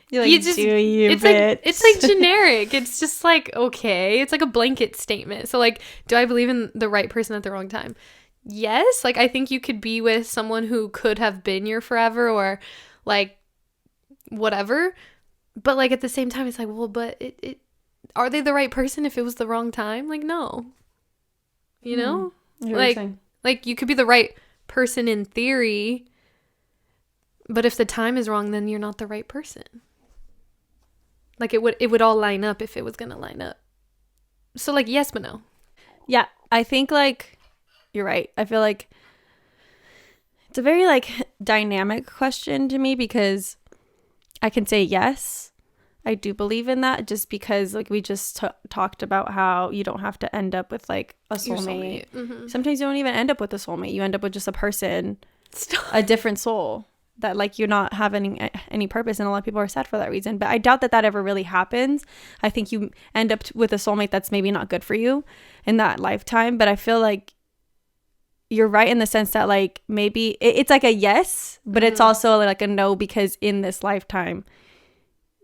you're like, it's like generic. It's just like, okay, it's like a blanket statement. So like, do I believe in the right person at the wrong time? Yes. Like I think you could be with someone who could have been your forever or like whatever. But like at the same time, it's like, well, but it are they the right person if it was the wrong time? Like, no. You know? Like you could be the right person in theory, but if the time is wrong, then you're not the right person. Like it would all line up if it was gonna line up. So like yes but no. Yeah, I think like you're right. I feel like it's a very like dynamic question to me because I can say yes, I do believe in that just because like we just talked about how you don't have to end up with like a soulmate. Sometimes you don't even end up with a soulmate. You end up with just a person, a different soul that like you're not having any purpose, and a lot of people are sad for that reason. But I doubt that ever really happens. I think you end up with a soulmate that's maybe not good for you in that lifetime. But I feel like you're right in the sense that like maybe it's like a yes, but it's also like a no because in this lifetime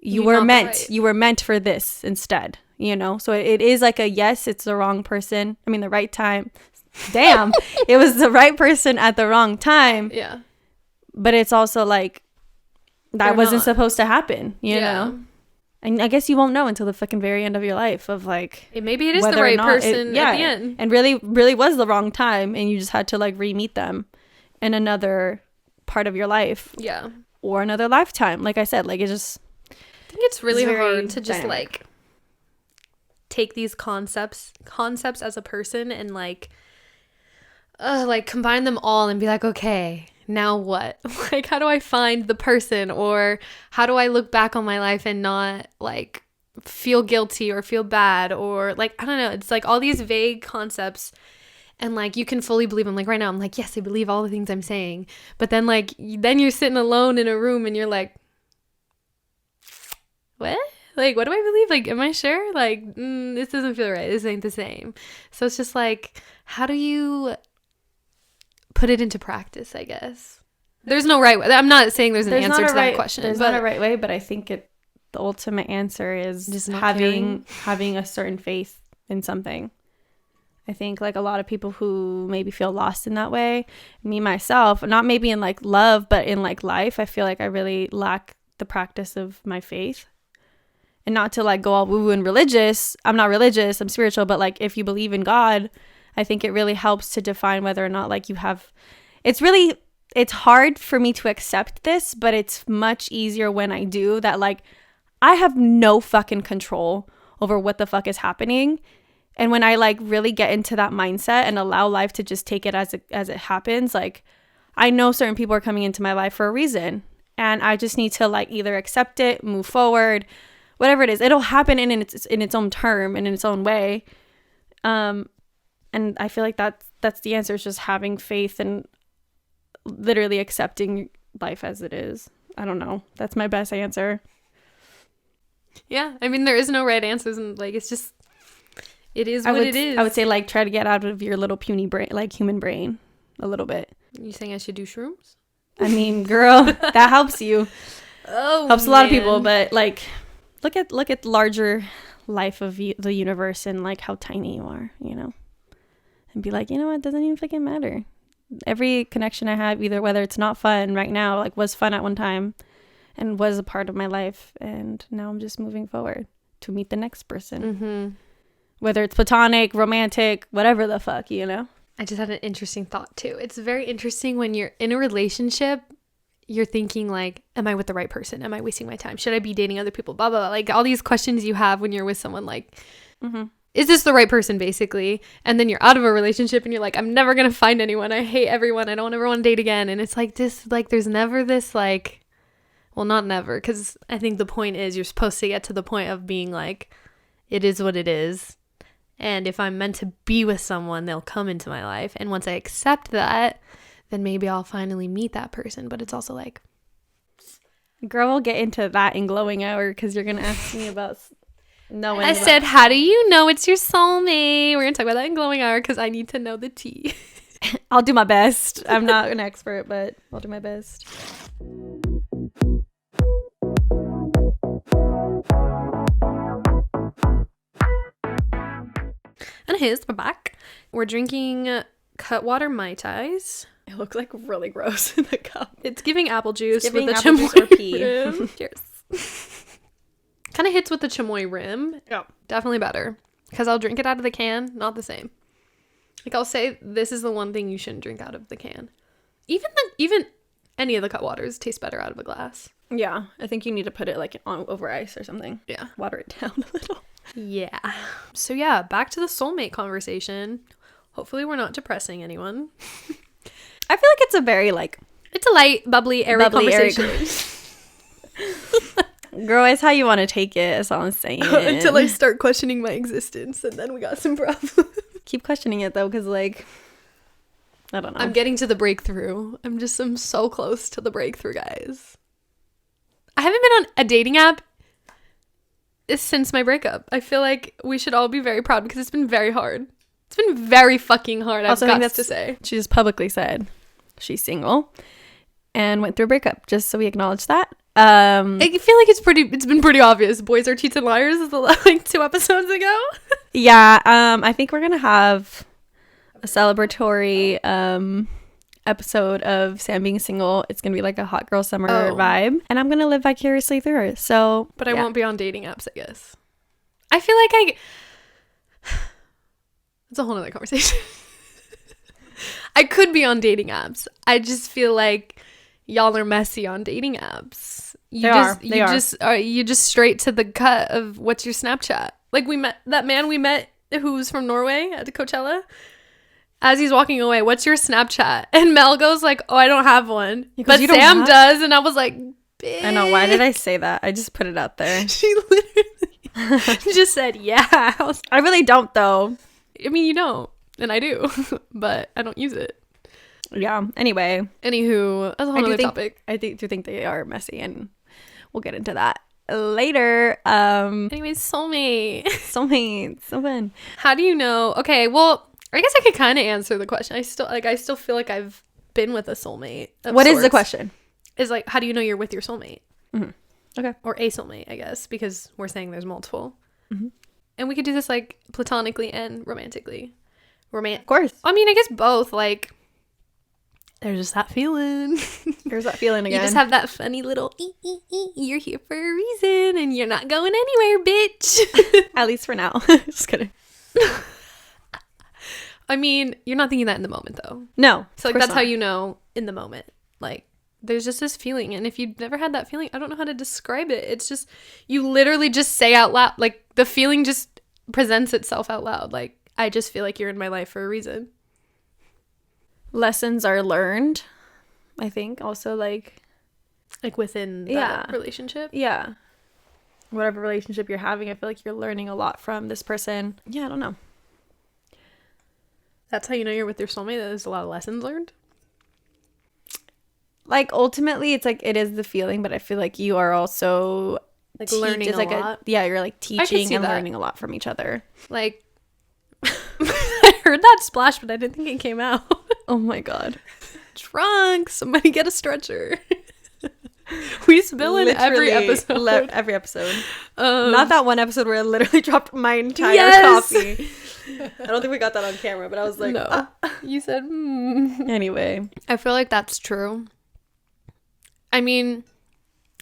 you were meant for this instead, you know? So it is like a yes, it's the wrong person. I mean, the right time. Damn, it was the right person at the wrong time. Yeah. But it's also like that wasn't supposed to happen, you know? And I guess you won't know until the fucking very end of your life of like maybe it is the right person at the end. And really was the wrong time and you just had to like re-meet them in another part of your life. Yeah. Or another lifetime. Like I said, like it just I think it's really hard to just like take these concepts as a person and like combine them all and be like, okay, now what? Like, how do I find the person, or how do I look back on my life and not like feel guilty or feel bad, or like, I don't know. It's like all these vague concepts, and like you can fully believe them. Like right now, I'm like, yes, I believe all the things I'm saying, but then like then you're sitting alone in a room and you're like, what? Like, what do I believe? Like, am I sure? Like, this doesn't feel right. This ain't the same. So it's just like, how do you put it into practice, I guess? There's no right way. I'm not saying there's an answer to that question. There's not a right way, but I think the ultimate answer is just having a certain faith in something. I think like a lot of people who maybe feel lost in that way, me myself, not maybe in like love, but in like life, I feel like I really lack the practice of my faith. And not to like go all woo-woo and religious. I'm not religious, I'm spiritual, but like if you believe in God, I think it really helps to define whether or not like you have, it's hard for me to accept this, but it's much easier when I do that. Like I have no fucking control over what the fuck is happening. And when I like really get into that mindset and allow life to just take it as it happens, like I know certain people are coming into my life for a reason, and I just need to like either accept it, move forward, whatever it is. It'll happen in its own term and in its own way. And I feel like that's the answer, is just having faith and literally accepting life as it is. I don't know. That's my best answer. Yeah. I mean, there is no right answers, and like it's just it is what it is. I would say like try to get out of your little puny brain, like human brain, a little bit. You saying I should do shrooms? I mean, girl, that helps you. Oh, helps a lot of people, but like look at larger life of the universe and like how tiny you are, you know, and be like, you know what, doesn't even fucking matter. Every connection I have, either whether it's not fun right now, like was fun at one time and was a part of my life, and now I'm just moving forward to meet the next person, whether it's platonic, romantic, whatever the fuck, you know. I just had an interesting thought too. It's very interesting when you're in a relationship, you're thinking like, am I with the right person? Am I wasting my time? Should I be dating other people? Blah, blah, blah. Like all these questions you have when you're with someone, like, is this the right person, basically? And then you're out of a relationship and you're like, I'm never going to find anyone. I hate everyone. I don't ever want to date again. And it's like this, like, there's never this, like, well, not never, because I think the point is you're supposed to get to the point of being like, it is what it is. And if I'm meant to be with someone, they'll come into my life. And once I accept that, then maybe I'll finally meet that person. But it's also like, girl, we'll get into that in glowing hour, because you're going to ask me about knowing. I said, how do you know it's your soulmate? We're going to talk about that in glowing hour, because I need to know the tea. I'll do my best. I'm not an expert, but I'll do my best. And we're back. We're drinking Cutwater Mai Tais. It looks like really gross in the cup. It's giving apple juice giving with the apple juice chamoy or pee. rim. Cheers. Kind of hits with the chamoy rim. Yeah. Definitely better. Because I'll drink it out of the can. Not the same. Like I'll say this is the one thing you shouldn't drink out of the can. Even any of the Cutwaters taste better out of a glass. Yeah. I think you need to put it like on over ice or something. Yeah. Water it down a little. Yeah. So yeah, back to the soulmate conversation. Hopefully we're not depressing anyone. I feel like it's a very like... It's a light, bubbly, airy conversation. Girl, it's how you want to take it. That's all I'm saying. Until I start questioning my existence, and then we got some problems. Keep questioning it though, because like... I don't know. I'm getting to the breakthrough. I'm so close to the breakthrough, guys. I haven't been on a dating app since my breakup. I feel like we should all be very proud, because it's been very hard. It's been very fucking hard, I've got to say. She just publicly said she's single and went through a breakup, just so we acknowledge that. I feel like it's been pretty obvious. Boys are cheats and liars is like 2 episodes ago. Yeah, I think we're gonna have a celebratory episode of Sam being single. It's gonna be like a hot girl summer vibe, and I'm gonna live vicariously through her. So, but I won't be on dating apps, I guess. I feel like it's a whole nother conversation. I could be on dating apps. I just feel like y'all are messy on dating apps. You just straight to the cut of what's your Snapchat. Like that man we met who's from Norway at the Coachella. As he's walking away, what's your Snapchat? And Mel goes like, oh, I don't have one. But Sam does. And I was like, bitch. I know. Why did I say that? I just put it out there. She literally just said, yeah. I really don't, though. I mean, you don't. And I do. But I don't use it. Yeah. Anyway. Anywho, that's a whole other topic. I do think they are messy. And we'll get into that later. Anyways, soulmate. Soulmate. So fun. How do you know? Okay, well, I guess I could kind of answer the question. I still feel like I've been with a soulmate. What is the question? Is like, how do you know you're with your soulmate? Mm-hmm. Okay. Or a soulmate, I guess, because we're saying there's multiple. Mm-hmm. And we could do this like platonically and romantically. Of course. I mean, I guess both. Like, there's just that feeling. There's that feeling again. You just have that funny little you're here for a reason and you're not going anywhere, bitch. At least for now. Just kidding. I mean, you're not thinking that in the moment, though. No. So, like, that's how you know in the moment. Like, there's just this feeling. And if you've never had that feeling, I don't know how to describe it. It's just, you literally just say out loud. Like, the feeling just presents itself out loud. Like, I just feel like you're in my life for a reason. Lessons are learned, I think. Also, like within that relationship. Yeah. Whatever relationship you're having, I feel like you're learning a lot from this person. Yeah, I don't know. That's how you know you're with your soulmate. There's a lot of lessons learned. Like, ultimately, it's like, it is the feeling, but I feel like you are also like learning a lot. You're like teaching and learning a lot from each other. Like, I heard that splash, but I didn't think it came out. Oh my God. Drunk. Somebody get a stretcher. We spill in every episode. Every episode. Not that one episode where I literally dropped my entire coffee. I don't think we got that on camera, but I was like, no. You said, Anyway. I feel like that's true. I mean,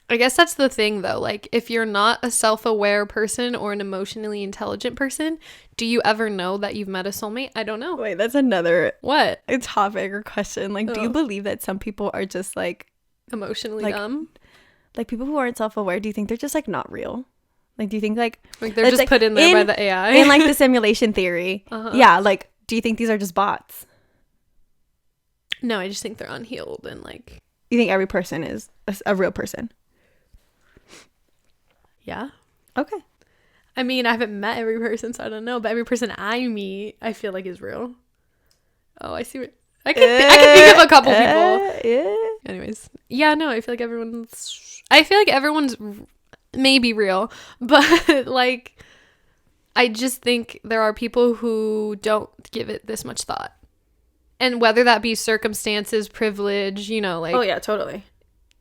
I guess that's the thing, though. Like, if you're not a self-aware person or an emotionally intelligent person, do you ever know that you've met a soulmate? I don't know. Wait, that's another What? topic or question. Like, do you believe that some people are just like emotionally like, dumb? Like, people who aren't self-aware, do you think they're just like not real? Like, do you think like they're just like, put in there by the AI? In like the simulation theory. Yeah, like, do you think these are just bots? No, I just think they're unhealed and like. You think every person is a real person? Yeah. Okay. I mean, I haven't met every person, so I don't know. But every person I meet, I feel like is real. Oh, I see what I can think of a couple people. Yeah. Anyways, yeah, no, I feel like everyone's maybe real, but like, I just think there are people who don't give it this much thought, and whether that be circumstances, privilege, you know, like. Oh yeah, totally.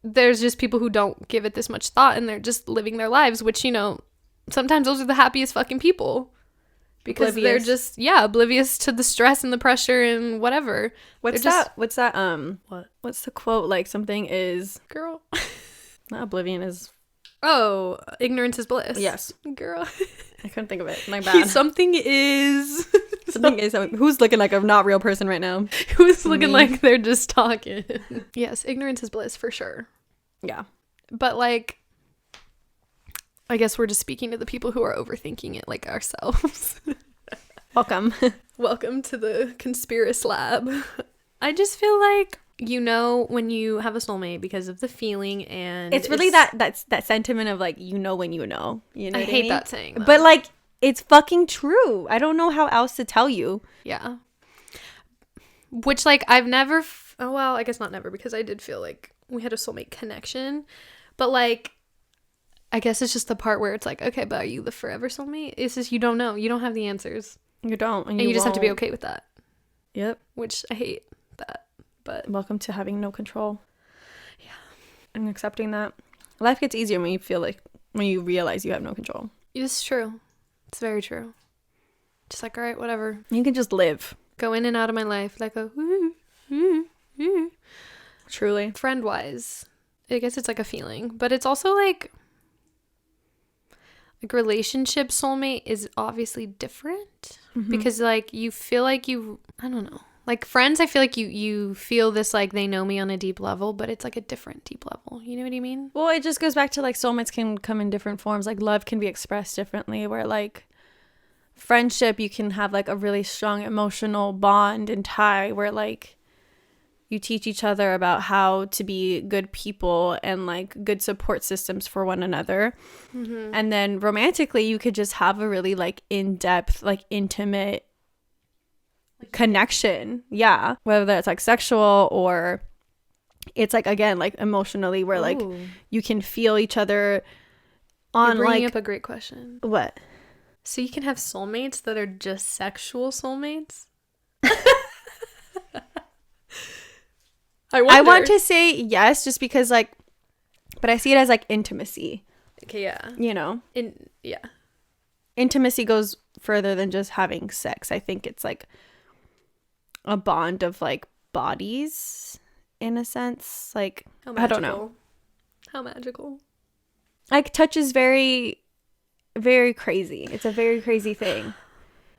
There's just people who don't give it this much thought and they're just living their lives, which, you know, sometimes those are the happiest fucking people because they're just, oblivious to the stress and the pressure and whatever. What's that? What's the quote? Like, something is... Girl. Not oblivion is... Oh, ignorance is bliss. Yes. Girl. I couldn't think of it. My bad. Something is... Who's looking like a not real person right now? Who's looking like they're just talking? Yes, ignorance is bliss for sure. Yeah. But like, I guess we're just speaking to the people who are overthinking it like ourselves. Welcome. Welcome to the Conspiracy Lab. I just feel like, you know, when you have a soulmate because of the feeling, and it's really that sentiment of like, you know when you know. You know I what hate mean? that saying, though. But like, it's fucking true. I don't know how else to tell you. Yeah. Which, like, I've never... oh, well, I guess not never, because I did feel like we had a soulmate connection. But, like, I guess it's just the part where it's like, okay, but are you the forever soulmate? It's just you don't know. You don't have the answers. You don't. And you just have to be okay with that. Yep. Which I hate that. But welcome to having no control. Yeah. And accepting that. Life gets easier when you realize you have no control. It's true. It's very true. Just like, all right, whatever. You can just live. Go in and out of my life like a... Truly. Friend-wise, I guess it's like a feeling. But it's also like relationship soulmate is obviously different. Because like you feel like you... I don't know. Like friends, I feel like you feel this like they know me on a deep level, but it's like a different deep level. You know what I mean? Well, it just goes back to like soulmates can come in different forms. Like love can be expressed differently, where like friendship, you can have like a really strong emotional bond and tie where like you teach each other about how to be good people and like good support systems for one another. And then romantically, you could just have a really like in-depth, like intimate connection. Yeah. Whether that's like sexual or it's like, again, like emotionally where like you can feel each other on. You're bringing like up a great question. What? So you can have soulmates that are just sexual soulmates? I want to say yes, just because like, but I see it as like intimacy. Okay, yeah. You know? Yeah. Intimacy goes further than just having sex. I think it's like a bond of like bodies in a sense. Like, I don't know. How magical. Like touch is very, very crazy. It's a very crazy thing.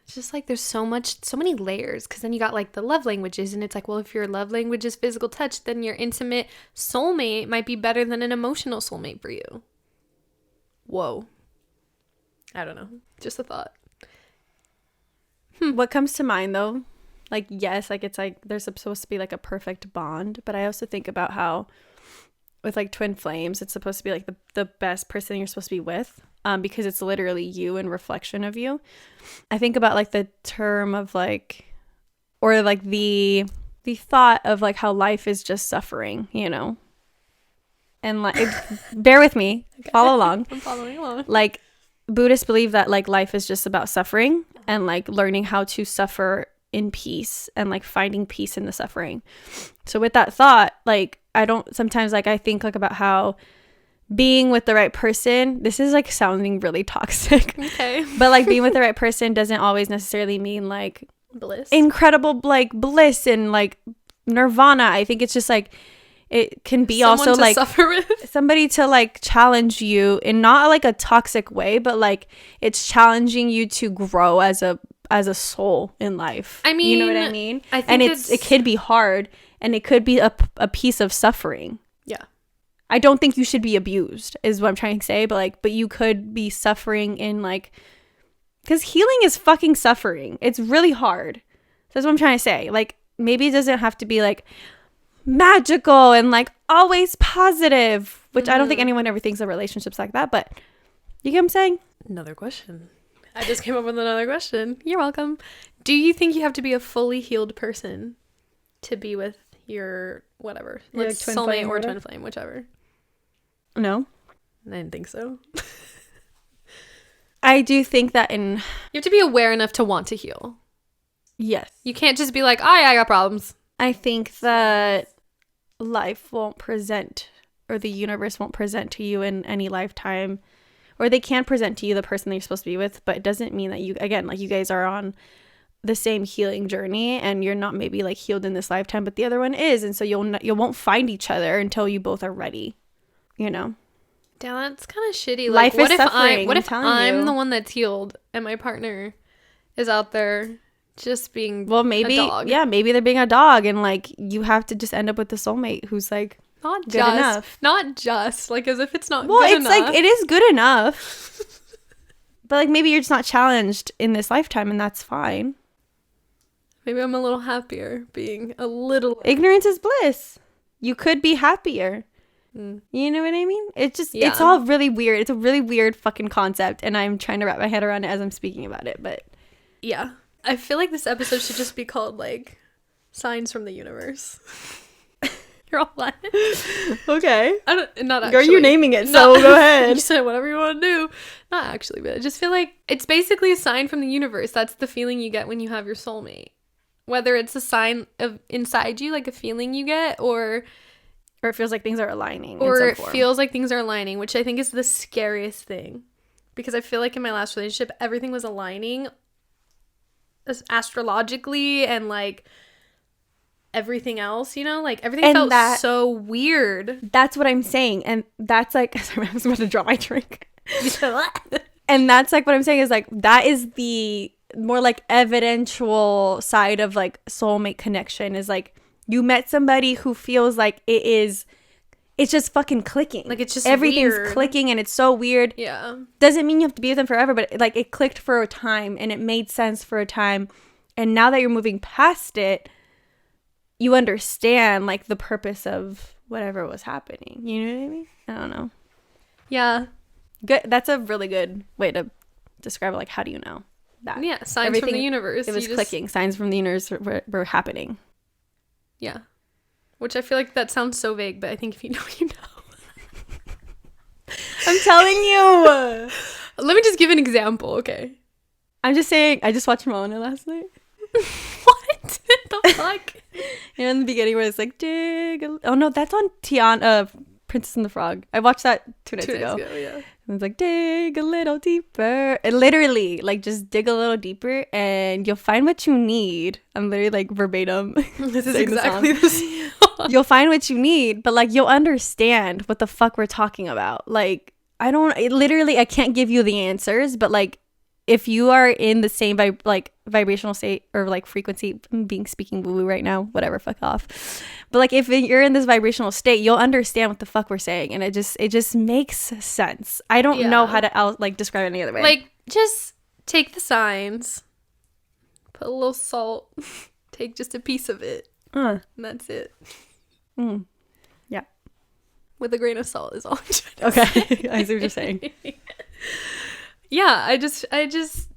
It's just like there's so many layers, because then you got like the love languages, and it's like, well, if your love language is physical touch, then your intimate soulmate might be better than an emotional soulmate for you. Whoa. I don't know. Just a thought. What comes to mind though? Like, yes, like it's like there's supposed to be like a perfect bond, but I also think about how with like twin flames, it's supposed to be like the best person you're supposed to be with, because it's literally you and reflection of you. I think about like the term of like, or like the thought of like how life is just suffering, you know? And like, bear with me, follow along. I'm following along. Like Buddhists believe that like life is just about suffering and like learning how to suffer in peace and like finding peace in the suffering. So with that thought, like I don't sometimes like I think like about how being with the right person, this is like sounding really toxic. Okay. But like being with the right person doesn't always necessarily mean like Bliss. incredible like bliss and like nirvana. I think it's just like it can be Someone also to like suffer with. somebody to like challenge you in not like a toxic way, but like it's challenging you to grow as a soul in life. I mean, you know what I mean? I think and it could be hard, and it could be a piece of suffering. Yeah. I don't think you should be abused is what I'm trying to say, but you could be suffering in like, because healing is fucking suffering. It's really hard. That's what I'm trying to say. Like, maybe it doesn't have to be like magical and like always positive, which I don't think anyone ever thinks of relationships like that, but you get what I'm saying? Another question. I just came up with another question. You're welcome. Do you think you have to be a fully healed person to be with your whatever, Your, like like, twin soulmate flame or or twin flame, whichever? No. I didn't think so. I do think that You have to be aware enough to want to heal. yes. You can't just be like, oh, yeah, I got problems. I think that life won't present, or the universe won't present to you in any lifetime, or they can present to you the person that you're supposed to be with, but it doesn't mean that you, again, like you guys are on the same healing journey and you're not maybe like healed in this lifetime, but the other one is, and so you won't find each other until you both are ready, you know? Damn, that's kind of shitty. Life Like, is suffering, what I'm if telling I'm you. the one that's healed and my partner is out there just being Well, maybe, a dog? yeah, maybe they're being a dog, and like you have to just end up with the soulmate who's like Not good just, enough. not just like as if it's not Well, good it's enough. like it is good enough. But like maybe you're just not challenged in this lifetime, and that's fine. Maybe I'm a little happier being a little. Ignorance is bliss. You could be happier. Mm. You know what I mean? It's just Yeah. it's all really weird. It's a really weird fucking concept, and I'm trying to wrap my head around it as I'm speaking about it. But Yeah, I feel like this episode should just be called like signs from the universe. You're all laughing. okay, I don't. Not girl, actually. you're naming it, so Not- go ahead. You said whatever you want to do. Not actually, but I just feel like it's basically a sign from the universe. That's the feeling you get when you have your soulmate. Whether it's a sign of inside you, like a feeling you get, or Or it feels like things are aligning. or in it some form. feels like things are aligning, which I think is the scariest thing. Because I feel like in my last relationship, everything was aligning astrologically and like everything else, you know? Like everything And felt that- so weird. That's what I'm saying, and that's like sorry, I was about to drop my drink. And that's like what I'm saying is like that is the more like evidential side of like soulmate connection, is like you met somebody who feels like it's just fucking clicking. Like it's just everything's weird. clicking and it's so weird. Yeah. Doesn't mean you have to be with them forever, but like it clicked for a time and it made sense for a time. And now that you're moving past it, you understand like the purpose of whatever was happening. You know what I mean? I don't know. Yeah. Good. That's a really good way to describe it. Like, how do you know that? Yeah. Signs from the Everything- universe. It was clicking. Signs from the universe were happening. Yeah. Which I feel like that sounds so vague, but I think if you know, you know. I'm telling you. Let me just give an example, okay? I'm just saying. I just watched Moana last night. What the fuck? You know, in the beginning where it's like, dig. Oh no, that's on Tiana, Princess and the Frog. I watched that 2 nights ago. Yeah. And it's like, dig a little deeper. And literally, like, just dig a little deeper and you'll find what you need. I'm literally like verbatim. This is saying the exactly song. the song. You'll find what you need, but like, you'll understand what the fuck we're talking about. Like, I can't give you the answers, but like, if you are in the same vibrational state or like frequency, I'm speaking woo-woo right now, whatever, fuck off. But like if you're in this vibrational state, you'll understand what the fuck we're saying, and it just makes sense. I don't know how to describe it any other way. Like, just take the signs, put a little salt, take just a piece of it, and that's it. Yeah. With a grain of salt is all I'm trying to Okay. I see what you're saying. Yeah, I just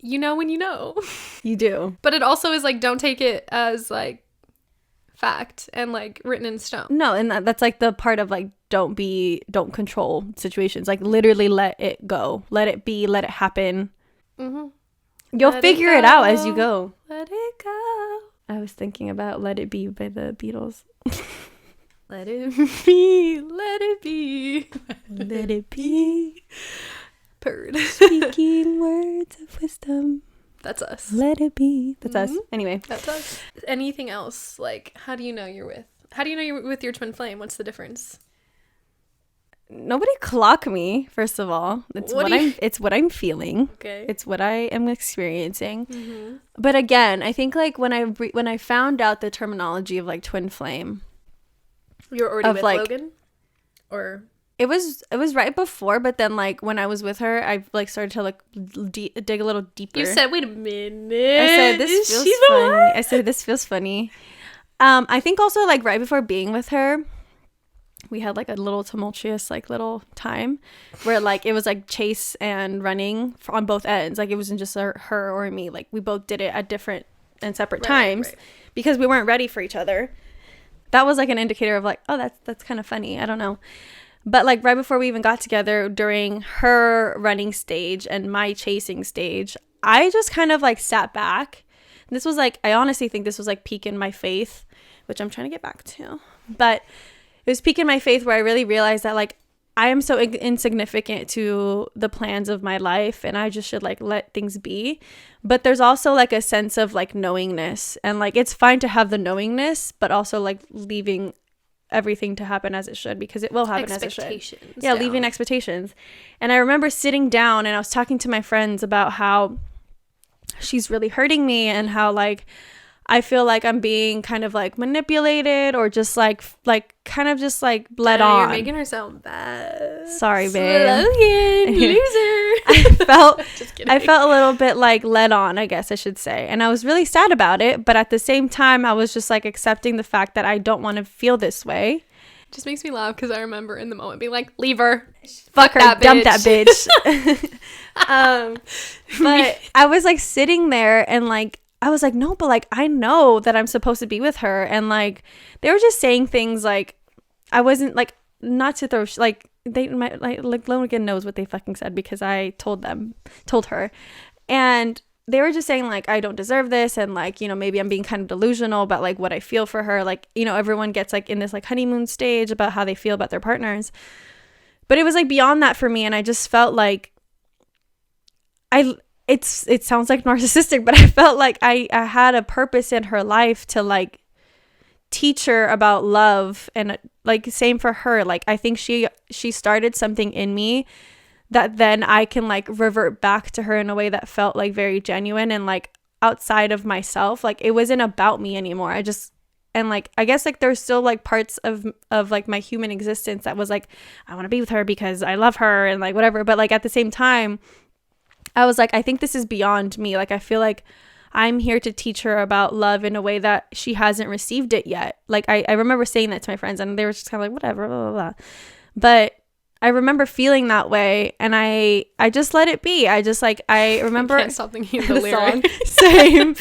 you know when you know. You do. But it also is like, don't take it as like fact and like written in stone. No, and that's like the part of like don't control situations. Like literally let it go. Let it be, let it happen. Mm-hmm. You'll Let figure it it out as go. you go. Let it go. I was thinking about Let It Be by the Beatles. Let it be, let it be, Let it be. Purred. Speaking words of wisdom. That's us. Let it be. That's us. Anyway. That's us. Anything else? Like, how do you know you're with your twin flame? What's the difference? Nobody clock me, first of all. It's what I'm feeling. Okay. It's what I am experiencing. But again, I think like when I found out the terminology of like twin flame, You're already with like, Logan? Or it was right before, but then like when I was with her, I like started to like dig a little deeper. you said, wait a minute. I said this feels funny. I said this feels funny. I think also like right before being with her, we had like a little tumultuous like little time where like it was like chase and running on both ends. Like it wasn't just her or me. Like we both did it at different and separate times because we weren't ready for each other. That was like an indicator of like, oh, that's kind of funny. I don't know. But like right before we even got together, during her running stage and my chasing stage, I just kind of like sat back. This was like, I honestly think this was like peak in my faith, which I'm trying to get back to. But it was peak in my faith where I really realized that like I am so insignificant to the plans of my life and I just should like let things be. But there's also like a sense of like knowingness, and like it's fine to have the knowingness, but also like leaving everything to happen as it should, because it will happen as it should. Yeah, down. leaving expectations. And I remember sitting down and I was talking to my friends about how she's really hurting me and how like I feel like I'm being kind of like manipulated or just like kind of just like led on. You're making her sound bad. Sorry, babe. Slogan, loser. I felt a little bit like led on, I guess I should say. And I was really sad about it. But at the same time, I was just like accepting the fact that I don't want to feel this way. It just makes me laugh because I remember in the moment being like, leave her. Fuck her. That Dump bitch. that bitch. But I was like sitting there and like, I was like, no, but like, I know that I'm supposed to be with her. And like, they were just saying things like, I wasn't like, not to throw, like, they might like Logan knows what they fucking said because I told her. And they were just saying like, I don't deserve this. And like, you know, maybe I'm being kind of delusional about like what I feel for her. Like, you know, everyone gets like in this like honeymoon stage about how they feel about their partners. But it was like beyond that for me. And I just felt like it sounds like narcissistic, but I felt like I had a purpose in her life to like teach her about love, and like same for her. Like I think she started something in me that then I can like revert back to her in a way that felt like very genuine and like outside of myself. Like it wasn't about me anymore. And like I guess like there's still like parts of like my human existence that was like, I want to be with her because I love her and like whatever, but like at the same time I was like, I think this is beyond me. Like, I feel like I'm here to teach her about love in a way that she hasn't received it yet. Like, I remember saying that to my friends and they were just kind of like, whatever, blah, blah, blah. But I remember feeling that way and I just let it be. I remember. I can't stop thinking of the lyric. Same.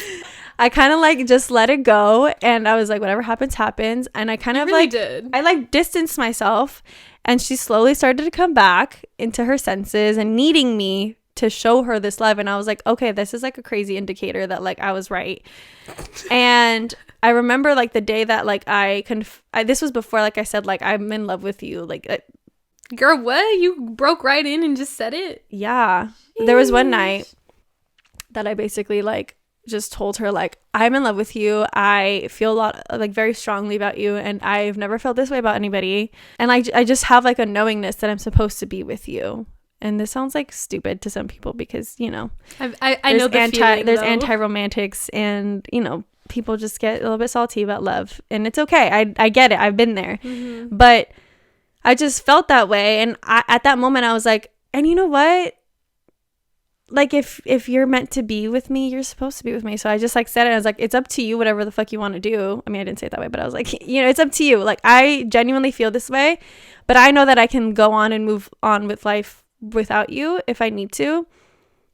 I kind of like just let it go. And I was like, whatever happens, happens. And I kind of really like, did. I like distanced myself, and she slowly started to come back into her senses and needing me to show her this love. And I was like, okay, this is like a crazy indicator that like I was right. And I remember like the day that like this was before, like I said, like I'm in love with you. Like girl, what? You broke right in and just said it? Yeah. There was one night that I basically like just told her like, I'm in love with you. I feel a lot like very strongly about you, and I've never felt this way about anybody. And I just have like a knowingness that I'm supposed to be with you. And this sounds like stupid to some people because, you know, I know the feeling, there's though. anti-romantics, and, you know, people just get a little bit salty about love, and it's okay. I get it. I've been there. Mm-hmm. But I just felt that way. And at that moment I was like, and you know what? Like if you're meant to be with me, you're supposed to be with me. So I just like said it. I was like, it's up to you, whatever the fuck you want to do. I mean, I didn't say it that way, but I was like, you know, it's up to you. Like I genuinely feel this way, but I know that I can go on and move on with life without you if I need to.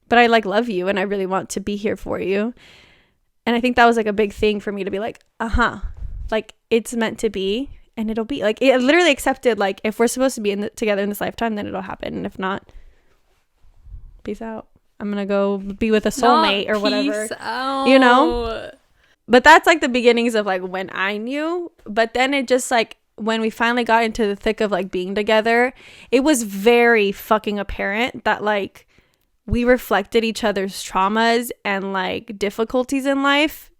But I like love you and I really want to be here for you. And I think that was like a big thing for me to be like, like it's meant to be, and it'll be. Like it literally accepted, like if we're supposed to be together in this lifetime, then it'll happen, and if not, peace out. I'm gonna go be with a soulmate or whatever. Peace out. You know? But that's like the beginnings of like when I knew. But then it just like when we finally got into the thick of like being together, it was very fucking apparent that like we reflected each other's traumas and like difficulties in life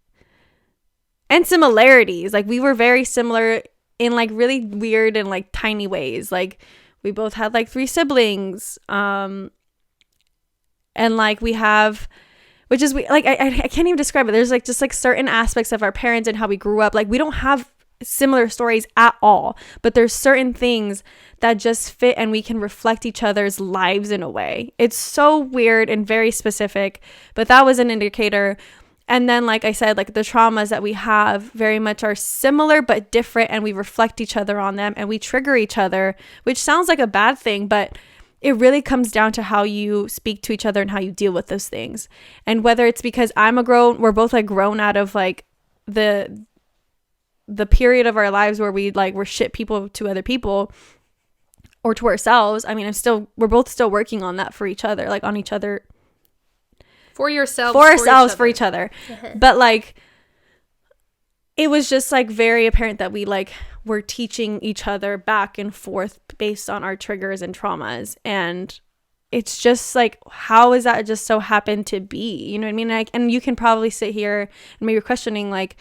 and similarities. Like we were very similar in like really weird and like tiny ways. Like we both had like 3 siblings. And like we have, which is like I can't even describe it. There's like just like certain aspects of our parents and how we grew up. Like we don't have similar stories at all, but there's certain things that just fit and we can reflect each other's lives in a way. It's so weird and very specific, but that was an indicator. And then, like I said, like the traumas that we have very much are similar but different, and we reflect each other on them and we trigger each other, which sounds like a bad thing, but it really comes down to how you speak to each other and how you deal with those things. And whether it's because we're both like grown out of like the period of our lives where we like were shit people to other people or to ourselves. I mean, we're both still working on that for each other, like on each other. For yourself. For each other. But like, it was just like very apparent that we like were teaching each other back and forth based on our triggers and traumas. And it's just like, how is that just so happened to be? You know what I mean? Like, and you can probably sit here and maybe questioning like,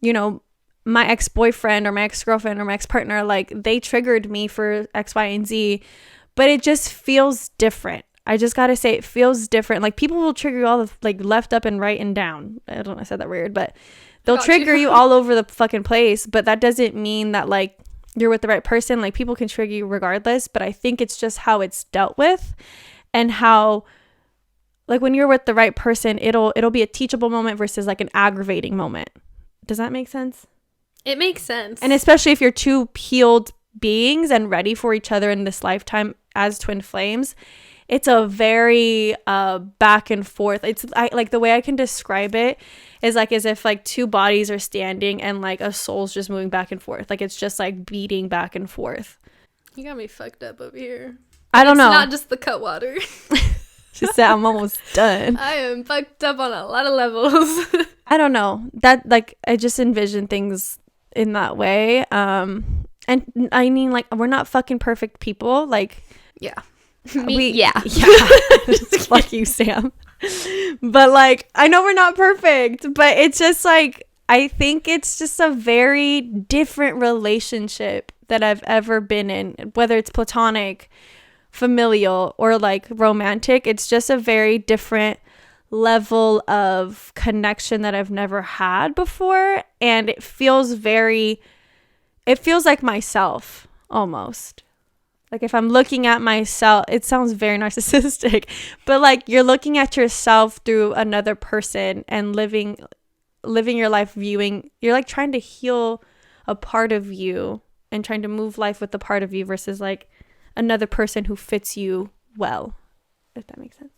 you know, my ex-boyfriend or my ex-girlfriend or my ex-partner, like they triggered me for X, Y, and Z, but it just feels different. I just gotta say, it feels different. Like people will trigger you all the like left, up, and right and down. I don't know, I said that weird, but they'll trigger you all over the fucking place. But that doesn't mean that like you're with the right person. Like people can trigger you regardless, but I think it's just how it's dealt with and how like when you're with the right person, it'll be a teachable moment versus like an aggravating moment. Does that make sense? It makes sense. And especially if you're 2 healed beings and ready for each other in this lifetime as twin flames, it's a very back and forth. Like the way I can describe it is like as if like 2 bodies are standing and like a soul's just moving back and forth. Like it's just like beating back and forth. You got me fucked up over here. I don't know. It's not just the cut water. She said I'm almost done. I am fucked up on a lot of levels. I don't know. That like I just envision things in that way. And I mean like we're not fucking perfect people. Like yeah. Yeah. Fuck you, Sam. But like I know we're not perfect, but it's just like I think it's just a very different relationship that I've ever been in, whether it's platonic, familial, or like romantic. It's just a very different level of connection that I've never had before, and it feels like myself almost. Like if I'm looking at myself, it sounds very narcissistic, but like you're looking at yourself through another person and living your life you're like trying to heal a part of you and trying to move life with the part of you versus like another person who fits you well, if that makes sense.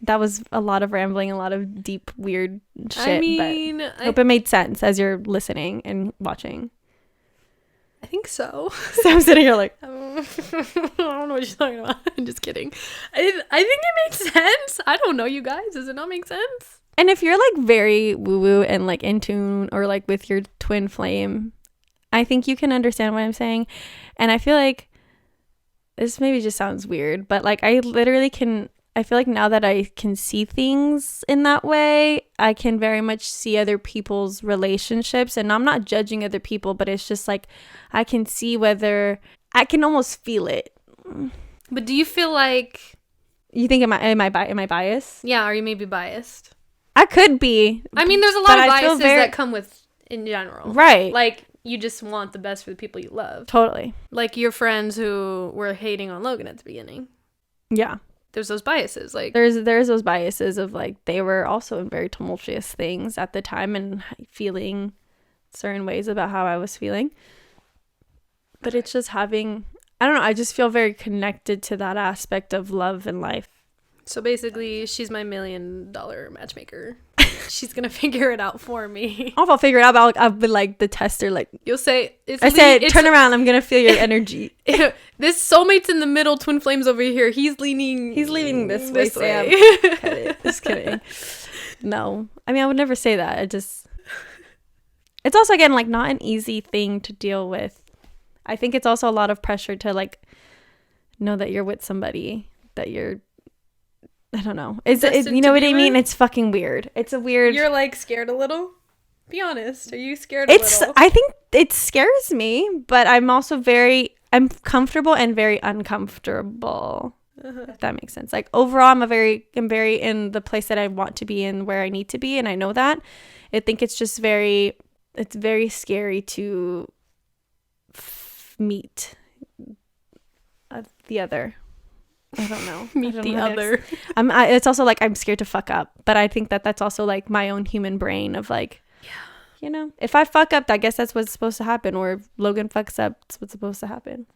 That was a lot of rambling, a lot of deep, weird shit. I mean, but I hope it made sense as you're listening and watching. I think so. So I'm sitting here like, I don't know what you're talking about. I'm just kidding. I think it makes sense. I don't know, you guys. Does it not make sense? And if you're like very woo-woo and like in tune or like with your twin flame, I think you can understand what I'm saying. And I feel like this maybe just sounds weird, but like I feel like now that I can see things in that way, I can very much see other people's relationships. And I'm not judging other people, but it's just like I can see whether I can almost feel it. But do you feel like you think am I biased? Yeah, are you maybe biased? I could be. I mean, there's a lot of biases that come with in general. Right. Like you just want the best for the people you love. Totally. Like your friends who were hating on Logan at the beginning. Yeah. There's those biases, like there's those biases of like they were also in very tumultuous things at the time and feeling certain ways about how I was feeling. But it's just I don't know, I just feel very connected to that aspect of love and life. So basically, she's my $1 million matchmaker. She's gonna figure it out for me. I don't know if I'll figure it out, but I'll be like the tester. Like you'll say, turn around. I'm gonna feel your energy. This soulmate's in the middle. Twin flames over here. He's leaning this way. Sam. Just kidding. No, I mean I would never say that. it's also, again, like not an easy thing to deal with. I think it's also a lot of pressure to like know that you're with somebody that you're, I don't know. You know what I mean? It's fucking weird. It's a weird. You're like scared a little? Be honest. Are you scared a little? I think it scares me, but I'm also I'm comfortable and very uncomfortable. If that makes sense. Like overall, I'm very in the place that I want to be in, where I need to be, and I know that. I think it's just it's very scary to meet the other. I don't know. Meet the other. It's also like I'm scared to fuck up, but I think that's also like my own human brain of like, you know, if I fuck up, I guess that's what's supposed to happen, or if Logan fucks up, that's what's supposed to happen.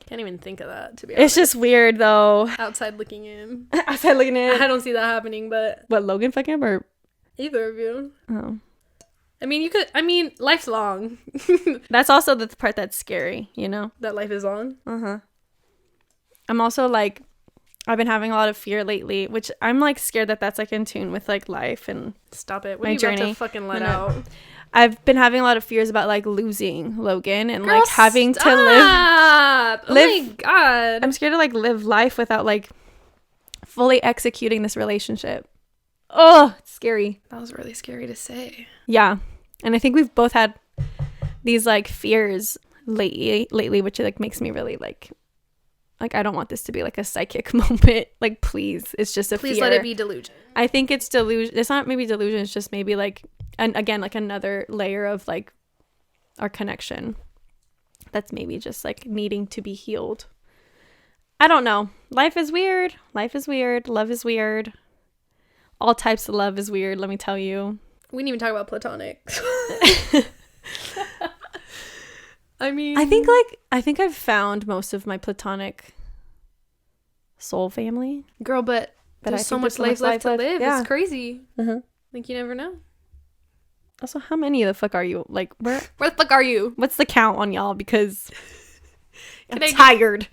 Can't even think of that, to be honest. It's just weird though. Outside looking in. Outside looking in. I don't see that happening, but what, Logan fucking up or either of you? Oh. I mean, life's long. That's also the part that's scary, you know? That life is long? Uh-huh. I'm also like, I've been having a lot of fear lately, which I'm like scared that that's like in tune with like life and stop it. What my are you journey. about to fucking let out? I've been having a lot of fears about like losing Logan and Girl, like having stop. to live. Oh my God. I'm scared to like live life without like fully executing this relationship. Oh, it's scary. That was really scary to say. Yeah. And I think we've both had these like fears lately, which like makes me really like I don't want this to be like a psychic moment. Like, please, it's just a fear. Please let it be delusion. I think it's delusion. It's not maybe delusion. It's just maybe like, and again, like another layer of like our connection that's maybe just like needing to be healed. I don't know. Life is weird. Love is weird. All types of love is weird, let me tell you. We didn't even talk about Platonic. I mean, I think I've found most of my Platonic soul family. Girl, but there's so much life left to live. Yeah. It's crazy. Like, you never know. Also, how many of the fuck are you? Like, where the fuck are you? What's the count on y'all? Because I'm tired.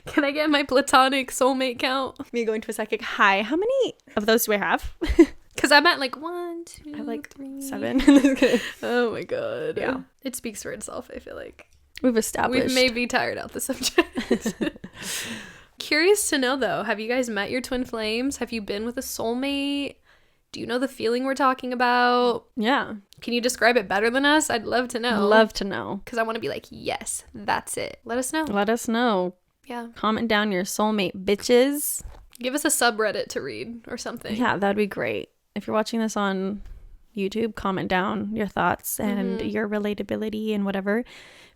Can I get my Platonic soulmate count? Me going to a psychic. Hi, how many of those do I have? Because I'm at like 1, 2, I have like 3. 7. Oh my God. Yeah. It speaks for itself, I feel like. We've established. We may be tired out the subject. Curious to know though, have you guys met your twin flames? Have you been with a soulmate? Do you know the feeling we're talking about? Yeah. Can you describe it better than us? I'd love to know. Love to know. Because I want to be like, yes, that's it. Let us know. Yeah. Comment down your soulmate, bitches. Give us a subreddit to read or something. Yeah, that'd be great. If you're watching this on YouTube, comment down your thoughts and your relatability and whatever.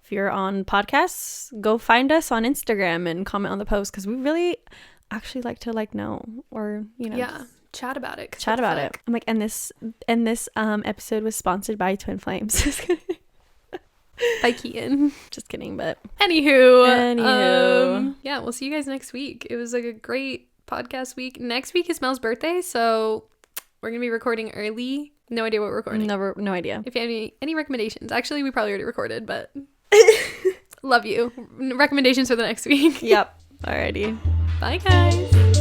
If you're on podcasts, go find us on Instagram and comment on the post, because we really actually like to like know, or you know, yeah, chat about it. I'm like, and this episode was sponsored by Twin Flames. By Keaton. Just kidding, but anywho, yeah, we'll see you guys next week. It was like a great podcast week. Next week is Mel's birthday, so we're gonna be recording early. No idea what we're recording. No idea. If you have any recommendations, actually, we probably already recorded, but love you. Recommendations for the next week. Yep. Alrighty. Bye, guys.